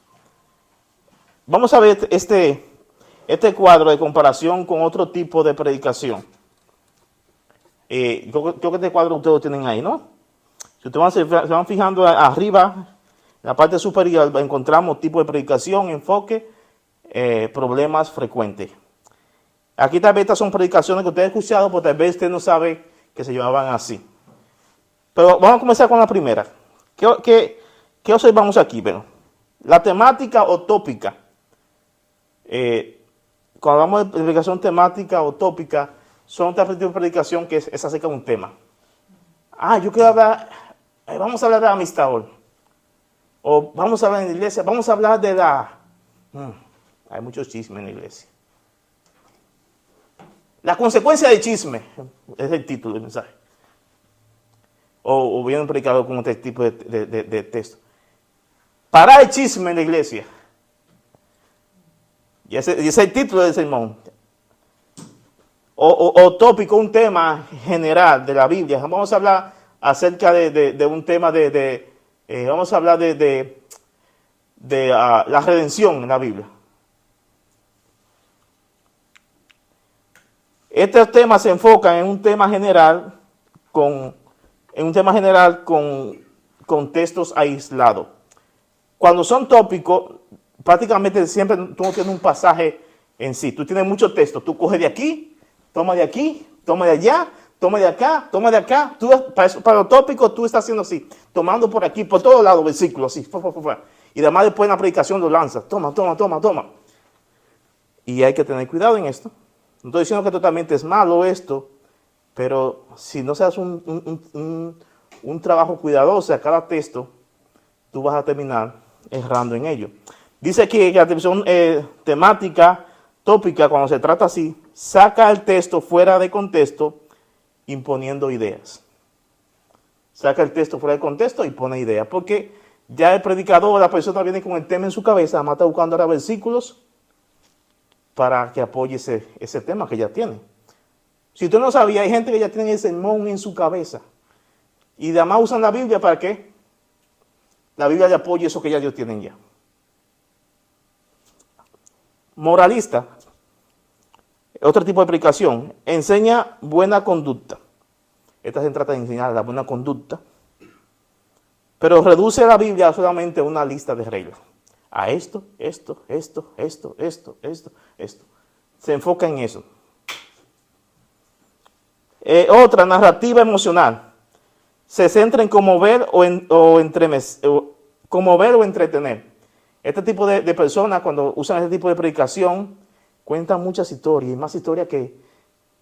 Vamos a ver este cuadro de comparación con otro tipo de predicación. Creo que este cuadro ustedes lo tienen ahí, ¿no? Si ustedes se van fijando arriba, en la parte superior, encontramos tipo de predicación, enfoque, problemas frecuentes. Aquí tal vez estas son predicaciones que ustedes han escuchado, pero tal vez usted no sabe que se llamaban así. Pero vamos a comenzar con la primera. ¿Qué observamos aquí? Bueno, la temática o tópica. Cuando hablamos de predicación temática o tópica, son otras tipos de predicación que es acerca de un tema. Yo quiero hablar, vamos a hablar de la amistad hoy. O vamos a hablar en la iglesia, vamos a hablar de hay muchos chismes en la iglesia. La consecuencia del chisme es el título del mensaje. O viene un predicador con este tipo de texto. Parar el chisme en la iglesia. Y ese es el título del sermón. O tópico, un tema general de la Biblia. Vamos a hablar acerca de un tema vamos a hablar de la redención en la Biblia. Este tema se enfoca en un tema general con textos aislados. Cuando son tópicos, prácticamente siempre tú no tienes un pasaje en sí. Tú tienes muchos textos. Tú coges de aquí, toma de aquí, toma de allá, toma de acá, toma de acá. Tú, para los tópicos tú estás haciendo así, tomando por aquí, por todos lados, versículos así. Y además después en la predicación lo lanzas. Toma. Y hay que tener cuidado en esto. No estoy diciendo que totalmente es malo esto, pero si no se hace un trabajo cuidadoso a cada texto, tú vas a terminar errando en ello. Dice aquí que la atención temática, tópica, cuando se trata así, saca el texto fuera de contexto, imponiendo ideas. Saca el texto fuera de contexto y pone ideas, porque ya el predicador, la persona viene con el tema en su cabeza, además está buscando ahora versículos para que apoye ese tema que ya tiene. Si usted no sabía, hay gente que ya tiene el sermón en su cabeza. Y además usan la Biblia para que la Biblia le apoye eso que ya ellos tienen ya. Moralista, otro tipo de predicación, enseña buena conducta. Esta se trata de enseñar la buena conducta, pero reduce la Biblia solamente a una lista de reglas. A esto. se enfoca en eso. Otra, narrativa emocional. Se centra en conmover conmover o entretener. Este tipo de personas, cuando usan este tipo de predicación, cuentan muchas historias, y más historias que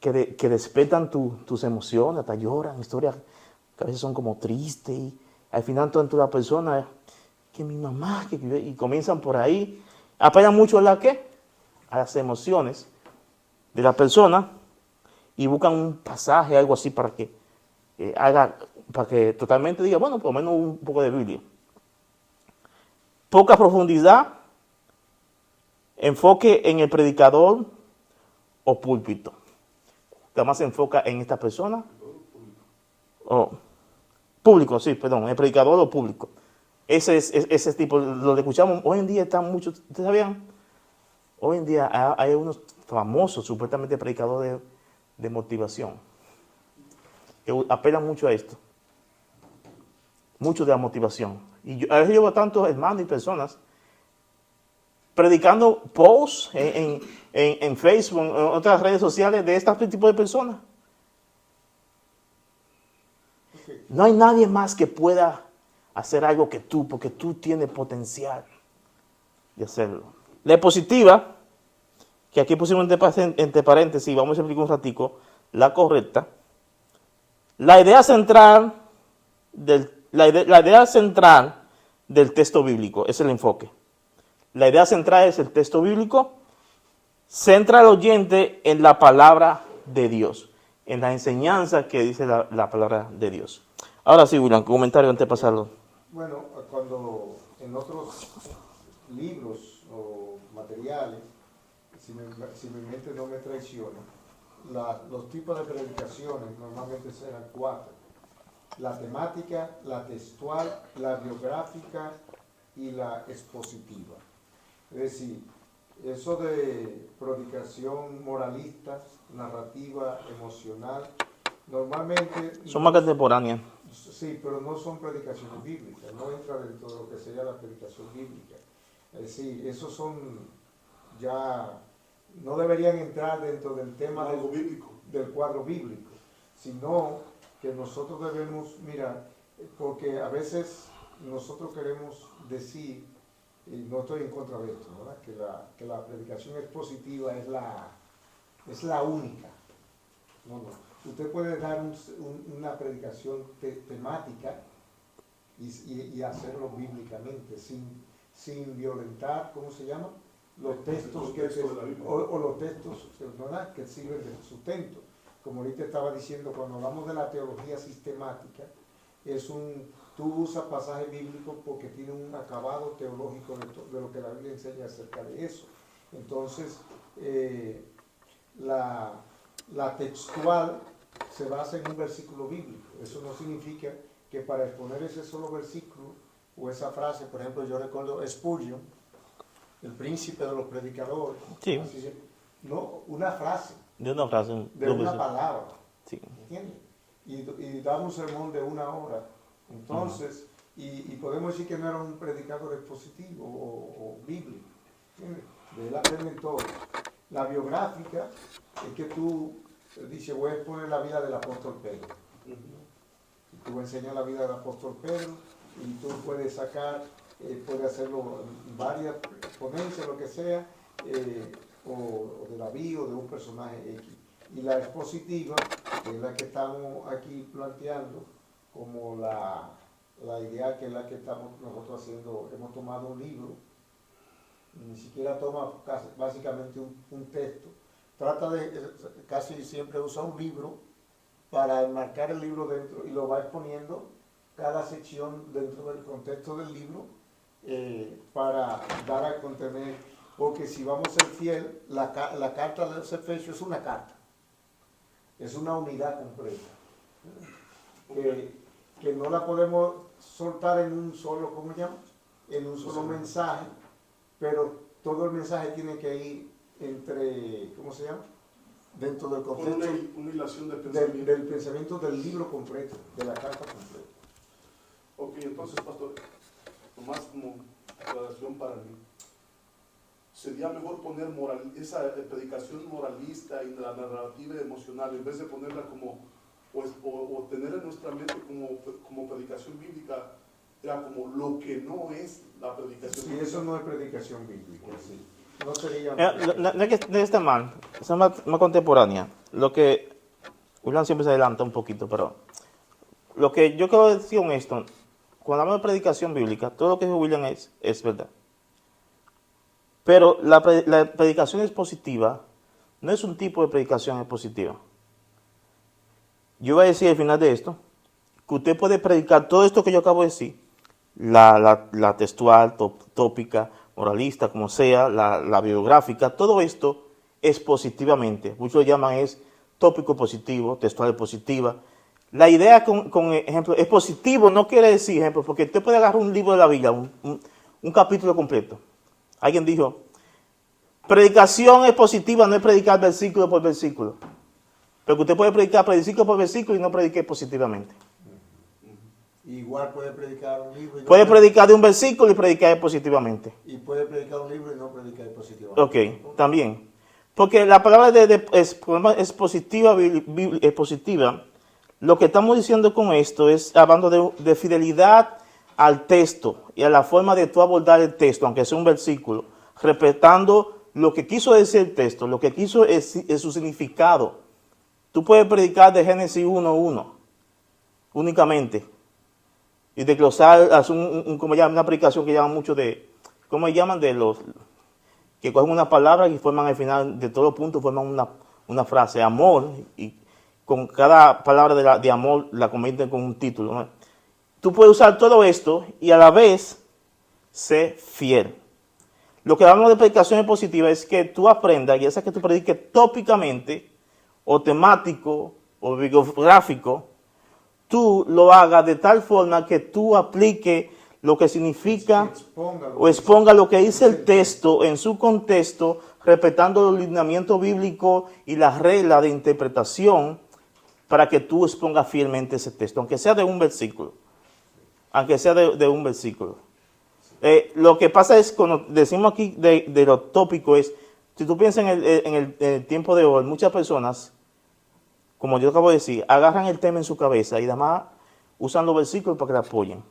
despertan tus emociones, hasta lloran, historias que a veces son como tristes, y al final toda la persona, que mi mamá, y comienzan por ahí, apelan mucho a las emociones de la persona, y buscan un pasaje, algo así, para que totalmente diga, bueno, por lo menos un poco de Biblia. Poca profundidad, enfoque en el predicador o púlpito. Además se enfoca en esta persona. Público, sí, perdón, el predicador o público. Ese tipo, lo que escuchamos hoy en día están muchos, ¿ustedes sabían? Hoy en día hay unos famosos, supuestamente predicadores de motivación, que apelan mucho a esto. Mucho de la motivación. Y a veces yo veo tantos hermanos y personas predicando posts en Facebook, en otras redes sociales de este tipo de personas. No hay nadie más que pueda hacer algo que tú, porque tú tienes potencial de hacerlo. La diapositiva, que aquí pusimos entre paréntesis, vamos a explicar un ratico, la correcta. La idea central del texto bíblico es el enfoque. La idea central es el texto bíblico. Centra al oyente en la palabra de Dios, en la enseñanza que dice la palabra de Dios. Ahora sí, William, comentario antes de pasarlo. Bueno, cuando en otros libros o materiales, si mi mente no me traiciona, los tipos de predicaciones normalmente serán 4. La temática, la textual, la biográfica y la expositiva. Es decir, eso de predicación moralista, narrativa, emocional, normalmente... Son más contemporáneas. Sí, pero no son predicaciones bíblicas, no entra dentro de lo que sería la predicación bíblica. Es decir, esos son ya... no deberían entrar dentro del tema del cuadro bíblico, sino que nosotros debemos mirar, porque a veces nosotros queremos decir, y no estoy en contra de esto, ¿verdad? Que la predicación expositiva es la única. No. Usted puede dar una predicación temática y hacerlo bíblicamente, sin violentar, ¿cómo se llama? Los textos o los textos, ¿verdad?, que sirven de sustento. Como ahorita estaba diciendo, cuando hablamos de la teología sistemática, tú usas pasajes bíblicos porque tiene un acabado teológico de lo que la Biblia enseña acerca de eso. Entonces, la textual se basa en un versículo bíblico. Eso no significa que para exponer ese solo versículo o esa frase, por ejemplo, yo recuerdo Spurgeon, el príncipe de los predicadores, Sí. no, una frase, De una frase. de una palabra, Sí. ¿entiendes? Y daba un sermón de 1 hora. Entonces, y podemos decir que no era un predicador expositivo o bíblico, ¿entiendes? De él aprenden todo. La biográfica es que tú dices, voy a exponer la vida del apóstol Pedro. Y tú enseñas la vida del apóstol Pedro y tú puedes sacar, puedes hacerlo en varias ponencias, lo que sea, o de David o de un personaje X. Y la expositiva, que es la que estamos aquí planteando, como la idea que es la que estamos nosotros haciendo, hemos tomado un libro, ni siquiera toma básicamente un texto, trata de casi siempre usar un libro para enmarcar el libro dentro y lo va exponiendo cada sección dentro del contexto del libro para dar a contener, porque si vamos a ser fiel, la carta de los Efesios es una carta, es una unidad completa, que no la podemos soltar en un solo, ¿cómo se llama?, en un solo mensaje, pero todo el mensaje tiene que ir entre, ¿cómo se llama?, dentro del contexto una hilación de pensamiento. del pensamiento del libro completo, de la carta completa. Ok, entonces, pastor, nomás como aclaración para mí. sería mejor poner esa predicación moralista y la narrativa emocional, en vez de ponerla como, o tener en nuestra mente como predicación bíblica, era como lo que no es la predicación Sí, bíblica. eso no es predicación bíblica, sí. No sería... No es que esté mal, es más contemporánea. Lo que William siempre se adelanta un poquito, pero lo que yo quiero decir con esto, cuando hablamos de predicación bíblica, todo lo que dijo William es verdad. Pero la predicación expositiva no es un tipo de predicación expositiva. Yo voy a decir al final de esto que usted puede predicar todo esto que yo acabo de decir, la textual, tópica, moralista, como sea, la biográfica, todo esto expositivamente. Muchos lo llaman es tópico positivo, textual positiva. La idea con ejemplo, expositivo no quiere decir, ejemplo, porque usted puede agarrar un libro de la Biblia, un capítulo completo. Alguien dijo, predicación expositiva no es predicar versículo por versículo. Pero usted puede predicar versículo por versículo y no predique positivamente. Igual puede predicar un libro y no Puede predicar de un versículo y predicar positivamente. Y puede predicar un libro y no predicar positivamente. Ok, también. Porque la palabra expositiva, lo que estamos diciendo con esto es hablando de fidelidad al texto y a la forma de tú abordar el texto, aunque sea un versículo, respetando lo que quiso decir el texto, lo que quiso es su significado. Tú puedes predicar de Génesis 1:1 únicamente y desglosar, hacer como llaman, una predicación que llaman mucho de, ¿cómo llaman? De los que cogen una palabra y forman al final de todos los puntos, forman una frase, amor, y con cada palabra de amor la convierten con un título, ¿no? Tú puedes usar todo esto y a la vez ser fiel. Lo que hablamos de predicación positiva es que tú aprendas, ya sea que tú prediques tópicamente, o temático, o bibliográfico, tú lo hagas de tal forma que tú apliques lo que significa o exponga lo que dice el texto en su contexto, respetando los lineamientos bíblicos y las reglas de interpretación para que tú expongas fielmente ese texto, aunque sea de un versículo. Aunque sea de un versículo. Lo que pasa es, cuando decimos aquí de lo tópico, es, si tú piensas en el tiempo de hoy, muchas personas, como yo acabo de decir, agarran el tema en su cabeza y además usan los versículos para que la apoyen.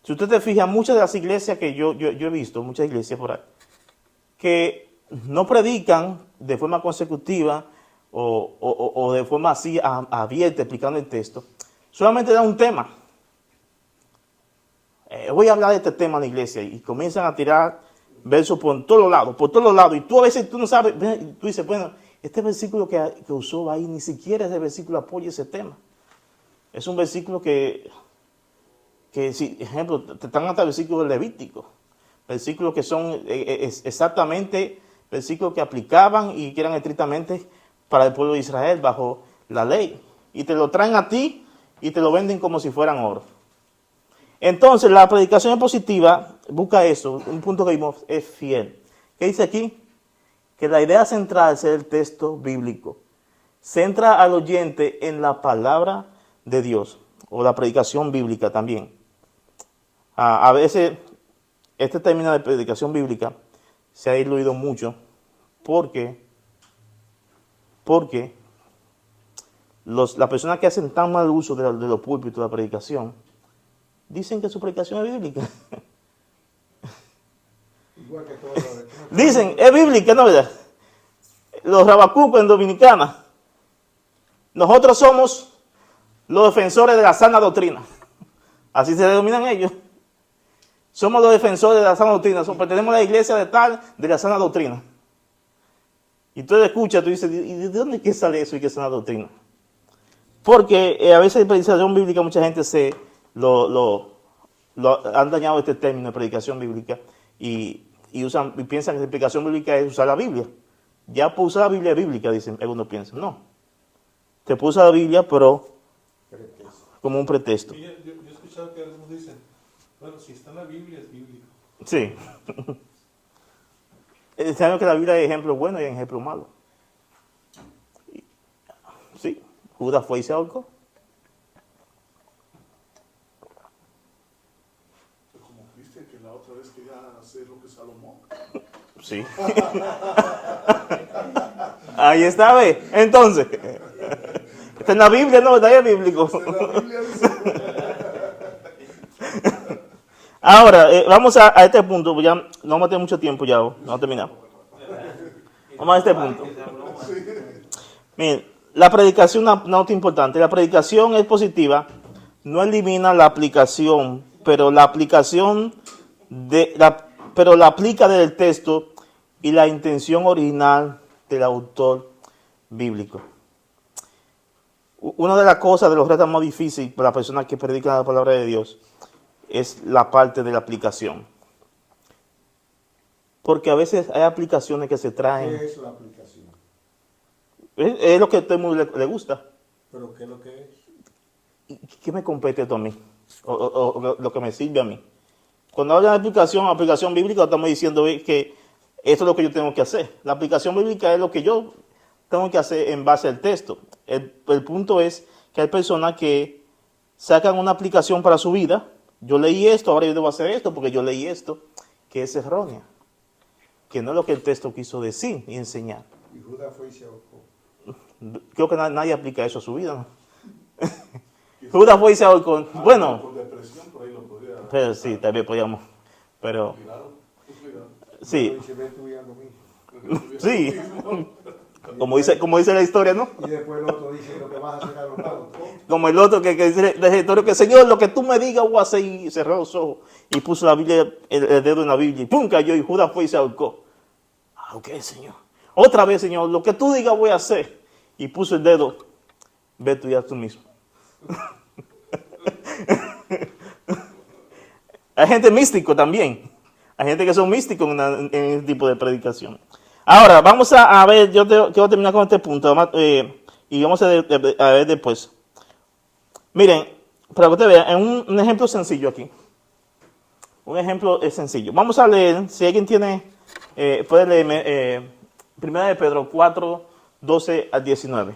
Si usted te fija, muchas de las iglesias que yo he visto, muchas iglesias por ahí, que no predican de forma consecutiva o de forma así abierta, explicando el texto, solamente dan un tema. Voy a hablar de este tema en la iglesia y comienzan a tirar versos por todos lados, y tú a veces tú no sabes, tú dices, bueno, este versículo que usó ahí, ni siquiera ese versículo apoya ese tema. Es un versículo que si, ejemplo, te están hasta versículos levíticos, versículos que son exactamente versículos que aplicaban y que eran estrictamente para el pueblo de Israel bajo la ley, y te lo traen a ti y te lo venden como si fueran oro. Entonces, la predicación positiva busca eso, un punto que vimos, es fiel. ¿Qué dice aquí? Que la idea central es el texto bíblico. Centra al oyente en la palabra de Dios, o la predicación bíblica también. A veces, este término de predicación bíblica se ha diluido mucho porque las personas que hacen tan mal uso de los púlpitos de la predicación dicen que su predicación es bíblica. Igual que todo Dicen, es bíblica, ¿no? ¿Verdad? Los rabacucos en Dominicana. Nosotros somos los defensores de la sana doctrina. Así se denominan ellos. Somos los defensores de la sana doctrina. Pertenecemos a la iglesia de la sana doctrina. Y tú escuchas, tú dices, ¿y de dónde es que sale eso y qué es sana doctrina? Porque a veces en predicación bíblica mucha gente han dañado este término de predicación bíblica y piensan que la predicación bíblica es usar la Biblia. Ya por usar la Biblia bíblica, dicen, algunos piensan. No. Te puede usar la Biblia, pero como un pretexto. Yo he escuchado que algunos dicen, bueno, si está en la Biblia es bíblico. Sí. Sabemos que la Biblia hay ejemplos buenos y hay ejemplos malos. Sí, Judas fue y se ahorcó. Como viste que la otra otra vez quería hacer lo que Salomón. Sí. Ahí está, ve. Entonces, está en la Biblia, no, está ahí el bíblico. En la Biblia dice, Ahora, vamos a este punto, pues ya no vamos a tener mucho tiempo ya, no terminamos. Vamos a este punto. Miren, la predicación, una nota importante, la predicación es positiva, no elimina la aplicación, pero la aplicación pero la aplica del texto y la intención original del autor bíblico. Una de las cosas, de los retos más difíciles para la persona que predica la palabra de Dios es la parte de la aplicación. Porque a veces hay aplicaciones que se traen. ¿Qué es la aplicación? Es lo que a todo el mundo le gusta. ¿Pero qué es lo que es? ¿Y qué me compete esto a mí? O lo que me sirve a mí. Cuando habla de aplicación bíblica, estamos diciendo que esto es lo que yo tengo que hacer. La aplicación bíblica es lo que yo tengo que hacer en base al texto. El punto es que hay personas que sacan una aplicación para su vida. Yo leí esto, ahora yo debo hacer esto porque yo leí esto, que es errónea. Que no es lo que el texto quiso decir y enseñar. Y Judas fue y se ahorcó. Creo que nadie aplica eso a su vida, ¿no? Judas fue y se ahorcó. Bueno, por depresión, por ahí lo podría. pero sí, también podíamos. Pero Claro, sí, Y se ve estudiando mismo. sí. Como dice la historia, ¿no? Y después el otro dice lo que vas a hacer a los lados. Como el otro que dice la historia que Señor, lo que tú me digas voy a hacer, y cerró los ojos y puso la Biblia, el dedo en la Biblia y ¡pum! Cayó y Judas fue y se ahorcó. Ah, ok, Señor. Otra vez, Señor, lo que tú digas voy a hacer y puso el dedo. Ve tú ya tú mismo. Hay gente místico también. Hay gente que son místicos en este tipo de predicación. Ahora, vamos a ver, yo quiero terminar con este punto, y vamos a ver después. Miren, para que ustedes vean, un ejemplo sencillo aquí. Un ejemplo sencillo. Vamos a leer, si alguien tiene, puede leerme, 1 de Pedro 4, 12 al 19.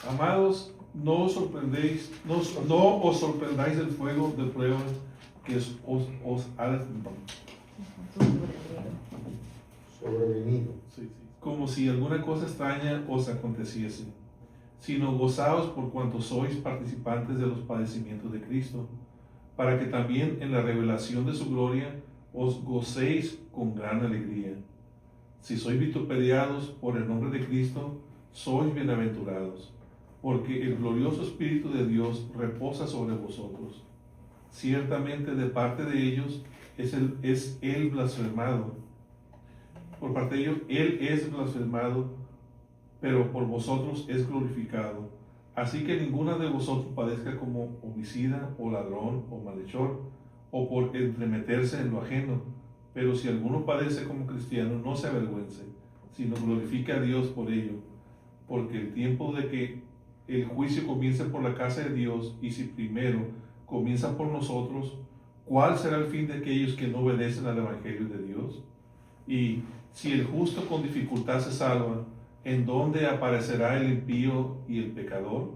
Amados, no os sorprendáis del fuego de prueba que os ha de Sobrevenido. como si alguna cosa extraña os aconteciese, sino gozaos por cuanto sois participantes de los padecimientos de Cristo, para que también en la revelación de su gloria os gocéis con gran alegría. Si sois vituperiados por el nombre de Cristo, sois bienaventurados, porque el glorioso Espíritu de Dios reposa sobre vosotros. Ciertamente de parte de ellos es él blasfemado. Por parte de ellos, Él es blasfemado, pero por vosotros es glorificado. Así que ninguno de vosotros padezca como homicida, o ladrón, o malhechor, o por entremeterse en lo ajeno. Pero si alguno padece como cristiano, no se avergüence, sino glorifique a Dios por ello. Porque el tiempo de que el juicio comience por la casa de Dios, y si primero comienza por nosotros, ¿cuál será el fin de aquellos que no obedecen al Evangelio de Dios? Y si el justo con dificultad se salva, ¿en dónde aparecerá el impío y el pecador?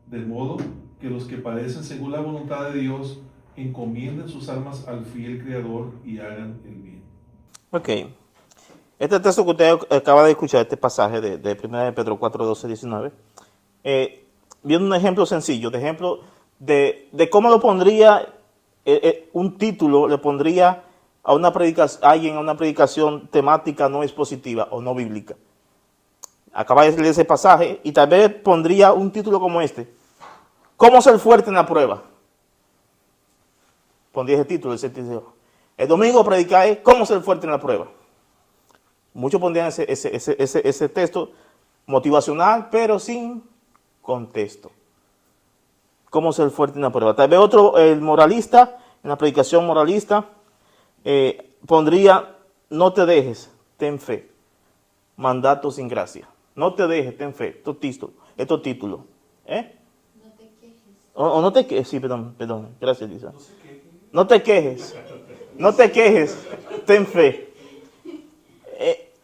De modo que los que padecen según la voluntad de Dios encomienden sus almas al fiel Creador y hagan el bien. Ok. Este texto que usted acaba de escuchar, este pasaje de 1 de Pedro 4, 12, 19, viene un ejemplo sencillo, de ejemplo de cómo lo pondría un título, le pondría a alguien a una predicación temática no expositiva o no bíblica. Acaba de leer ese pasaje y tal vez pondría un título como este: ¿Cómo ser fuerte en la prueba? Pondría ese título, el domingo predicaré ¿Cómo ser fuerte en la prueba? Muchos pondrían ese texto motivacional, pero sin contexto. ¿Cómo ser fuerte en la prueba? Tal vez otro, el moralista, en la predicación moralista, pondría: no te dejes, ten fe. Mandato sin gracia. No te dejes, ten fe. Estos títulos. No te quejes. O no te quejes. Sí, perdón. Gracias, Lisa. No te quejes. No te quejes, ten fe.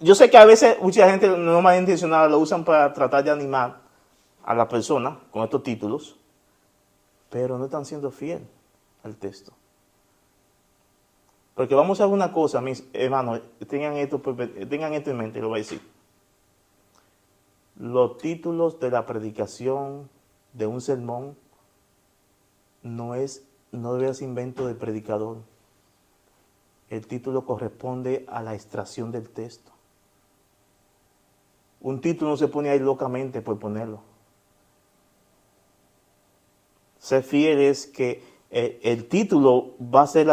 Yo sé que a veces mucha gente no malintencionada lo usan para tratar de animar a la persona con estos títulos, pero no están siendo fiel al texto. Porque vamos a hacer una cosa, mis hermanos, tengan esto en mente, lo voy a decir. Los títulos de la predicación de un sermón no debe ser invento del predicador. El título corresponde a la extracción del texto. Un título no se pone ahí locamente por ponerlo. Ser fiel es que el título va a ser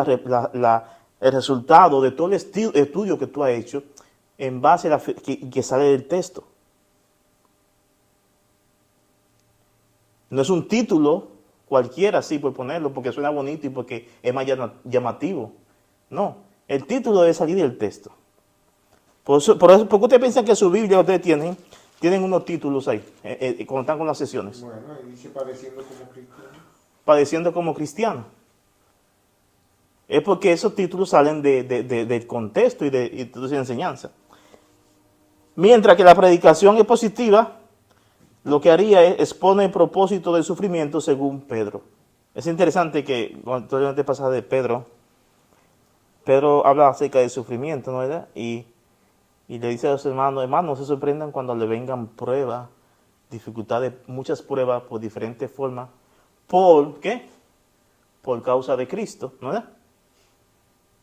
el resultado de todo el estudio que tú has hecho en base a que sale del texto. No es un título cualquiera así por ponerlo porque suena bonito y porque es más llamativo. No, el título debe salir del texto. Por eso, porque ustedes piensan que su Biblia ustedes tienen unos títulos ahí, cuando están con las sesiones. Bueno, y dice padeciendo como cristiano. Padeciendo como cristiano. Es porque esos títulos salen del contexto y de su enseñanza. Mientras que la predicación expositiva, lo que haría es expone el propósito del sufrimiento según Pedro. Es interesante que cuando te pasa de Pedro habla acerca del sufrimiento, ¿no verdad? Y le dice a los hermanos, no se sorprendan cuando le vengan pruebas, dificultades, muchas pruebas por diferentes formas. ¿Por qué? Por causa de Cristo, ¿no verdad?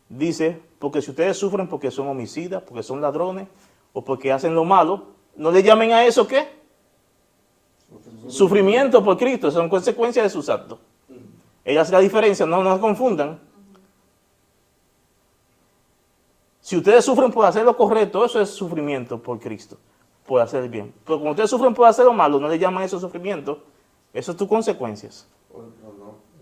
Dice, porque si ustedes sufren porque son homicidas, porque son ladrones, o porque hacen lo malo, no le llamen a eso, ¿qué? Sufrimiento por Cristo, son consecuencias de sus actos. Ella hace la diferencia, no nos confundan. Si ustedes sufren por hacer lo correcto, eso es sufrimiento por Cristo, por hacer el bien. Pero cuando ustedes sufren por hacer lo malo, no le llaman eso sufrimiento, eso es tus consecuencias. No,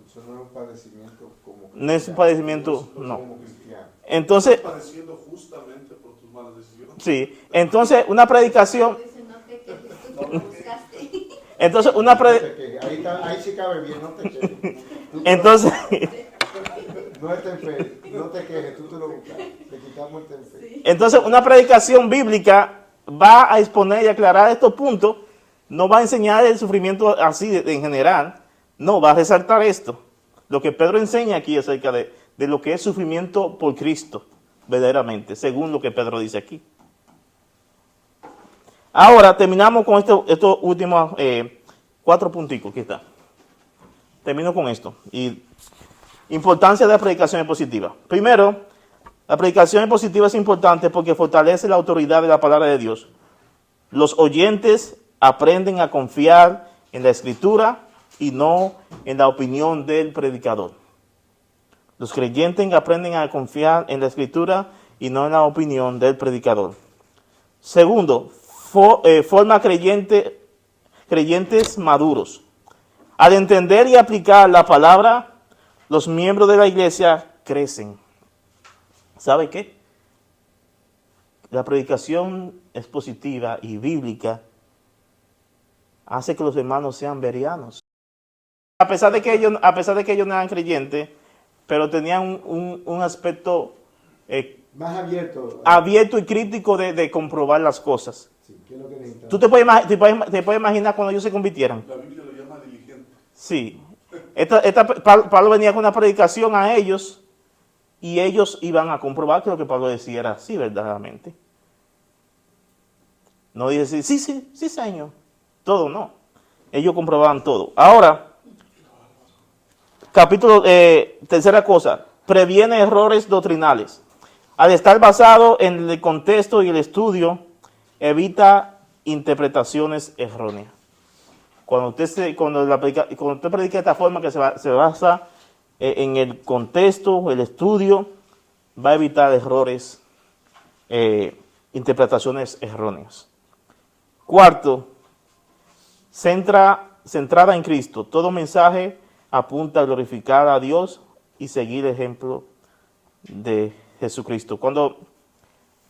eso no es un padecimiento como cristiano. No es un padecimiento, no. Como cristiano. Entonces, Estás padeciendo justamente por tus malas decisiones. sí, entonces una predicación, Dice, no te quejes, tú que lo buscaste. entonces una No te predicación, quejes. Ahí sí cabe bien, no te quejes. entonces, No estés fe, no te quejes, tú te lo buscas. Te quitamos el fe. entonces una predicación bíblica va a exponer y aclarar estos puntos, no va a enseñar el sufrimiento así en general, no, va a resaltar esto, lo que Pedro enseña aquí acerca de lo que es sufrimiento por Cristo, verdaderamente, según lo que Pedro dice aquí. Ahora terminamos con estos últimos 4 punticos, aquí está. Termino con esto. Y importancia de la predicación expositiva. Primero, la predicación expositiva es importante porque fortalece la autoridad de la palabra de Dios. Los oyentes aprenden a confiar en la Escritura y no en la opinión del predicador. Los creyentes aprenden a confiar en la Escritura y no en la opinión del predicador. Segundo, forma creyentes maduros. Al entender y aplicar la palabra, los miembros de la iglesia crecen. ¿Sabe qué? La predicación expositiva y bíblica hace que los hermanos sean bereanos. A pesar de que ellos no eran creyentes, pero tenían un aspecto Más abierto. abierto y crítico de comprobar las cosas. Sí, ¿qué es lo que necesitamos? Tú te puedes imaginar cuando ellos se convirtieran. La Biblia lo llama diligente. Sí. Pablo venía con una predicación a ellos y ellos iban a comprobar que lo que Pablo decía era así verdaderamente. No dice, sí, Señor. Todo no. Ellos comprobaban todo. Ahora, tercera cosa, previene errores doctrinales. Al estar basado en el contexto y el estudio, evita interpretaciones erróneas. Cuando usted predica de esta forma que se basa en el contexto, el estudio, va a evitar errores, interpretaciones erróneas. Cuarto, centrada en Cristo. Todo mensaje apunta a glorificar a Dios y seguir el ejemplo de Jesucristo.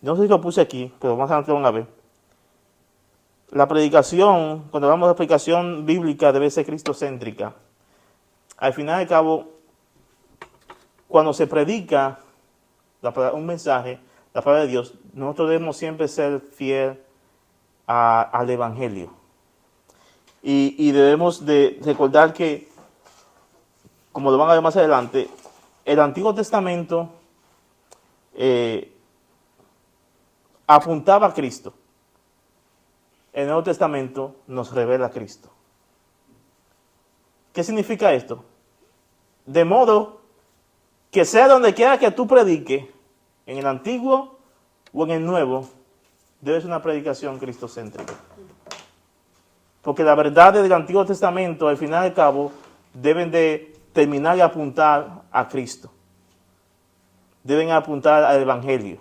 No sé si lo puse aquí, pero más adelante van a ver. La predicación, cuando hablamos de predicación bíblica, debe ser cristocéntrica. Al final y al cabo, cuando se predica un mensaje, la palabra de Dios, nosotros debemos siempre ser fiel al Evangelio. Y debemos de recordar que, como lo van a ver más adelante, el Antiguo Testamento apuntaba a Cristo. El Nuevo Testamento nos revela a Cristo. ¿Qué significa esto? De modo que sea donde quiera que tú prediques, en el Antiguo o en el Nuevo, debe ser una predicación cristocéntrica. Porque la verdad del Antiguo Testamento, al final y al cabo, deben de terminar y apuntar a Cristo. Deben apuntar al Evangelio.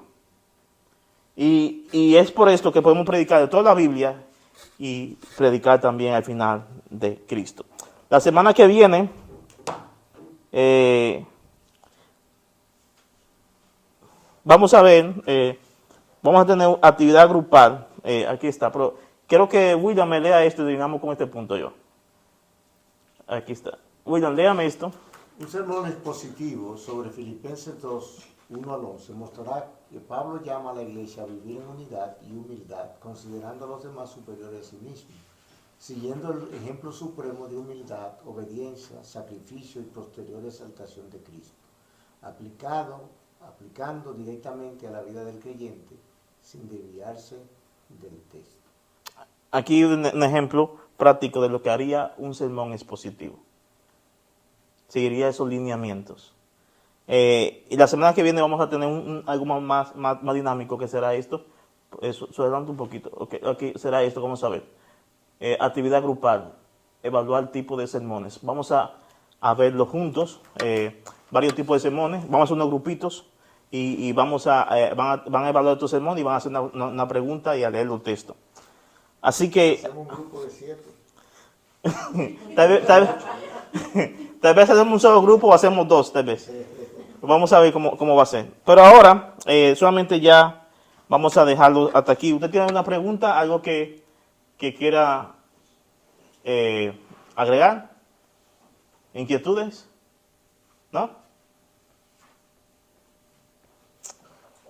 Y es por esto que podemos predicar de toda la Biblia y predicar también al final de Cristo. La semana que viene, vamos a ver, vamos a tener actividad grupal. Aquí está, pero quiero que William me lea esto y terminamos con este punto yo. Aquí está. William, léame esto. Un sermón expositivo sobre Filipenses 2, 1 al 11 mostrará que Pablo llama a la iglesia a vivir en unidad y humildad, considerando a los demás superiores a sí mismos, siguiendo el ejemplo supremo de humildad, obediencia, sacrificio y posterior exaltación de Cristo, aplicando directamente a la vida del creyente sin desviarse del texto. Aquí un ejemplo práctico de lo que haría un sermón expositivo. Seguiría esos lineamientos. Y la semana que viene vamos a tener algo más dinámico que será esto. Eso adelante un poquito. Okay, será esto, vamos a ver. Actividad grupal, evaluar el tipo de sermones. Vamos a verlo juntos, varios tipos de sermones. Vamos a hacer unos grupitos y van a evaluar estos sermones y van a hacer una pregunta y a leer los textos. Así que Hacemos un grupo de 7. tal vez hacemos un solo grupo o hacemos 2, tal vez. Vamos a ver cómo va a ser. Pero ahora, solamente ya vamos a dejarlo hasta aquí. ¿Usted tiene una pregunta? ¿Algo que quiera agregar? ¿Inquietudes? ¿No?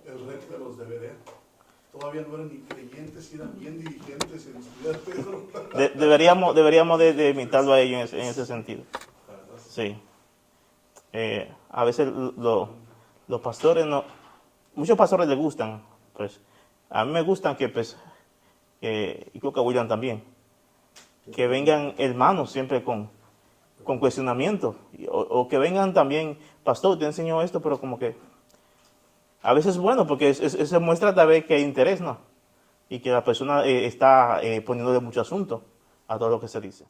El rey de los DVD. Todavía no eran ni creyentes, y eran bien dirigentes en estudiar Pedro. Deberíamos de imitarlo a ellos en ese sentido. Sí. A veces los pastores no, muchos pastores les gustan, pues a mí me gustan que pues y creo que a William también, que vengan hermanos siempre con cuestionamiento, o que vengan también, pastor, te enseñó esto, pero como que a veces es bueno porque se muestra tal vez que hay interés, ¿no? Y que la persona está poniéndole mucho asunto a todo lo que se dice.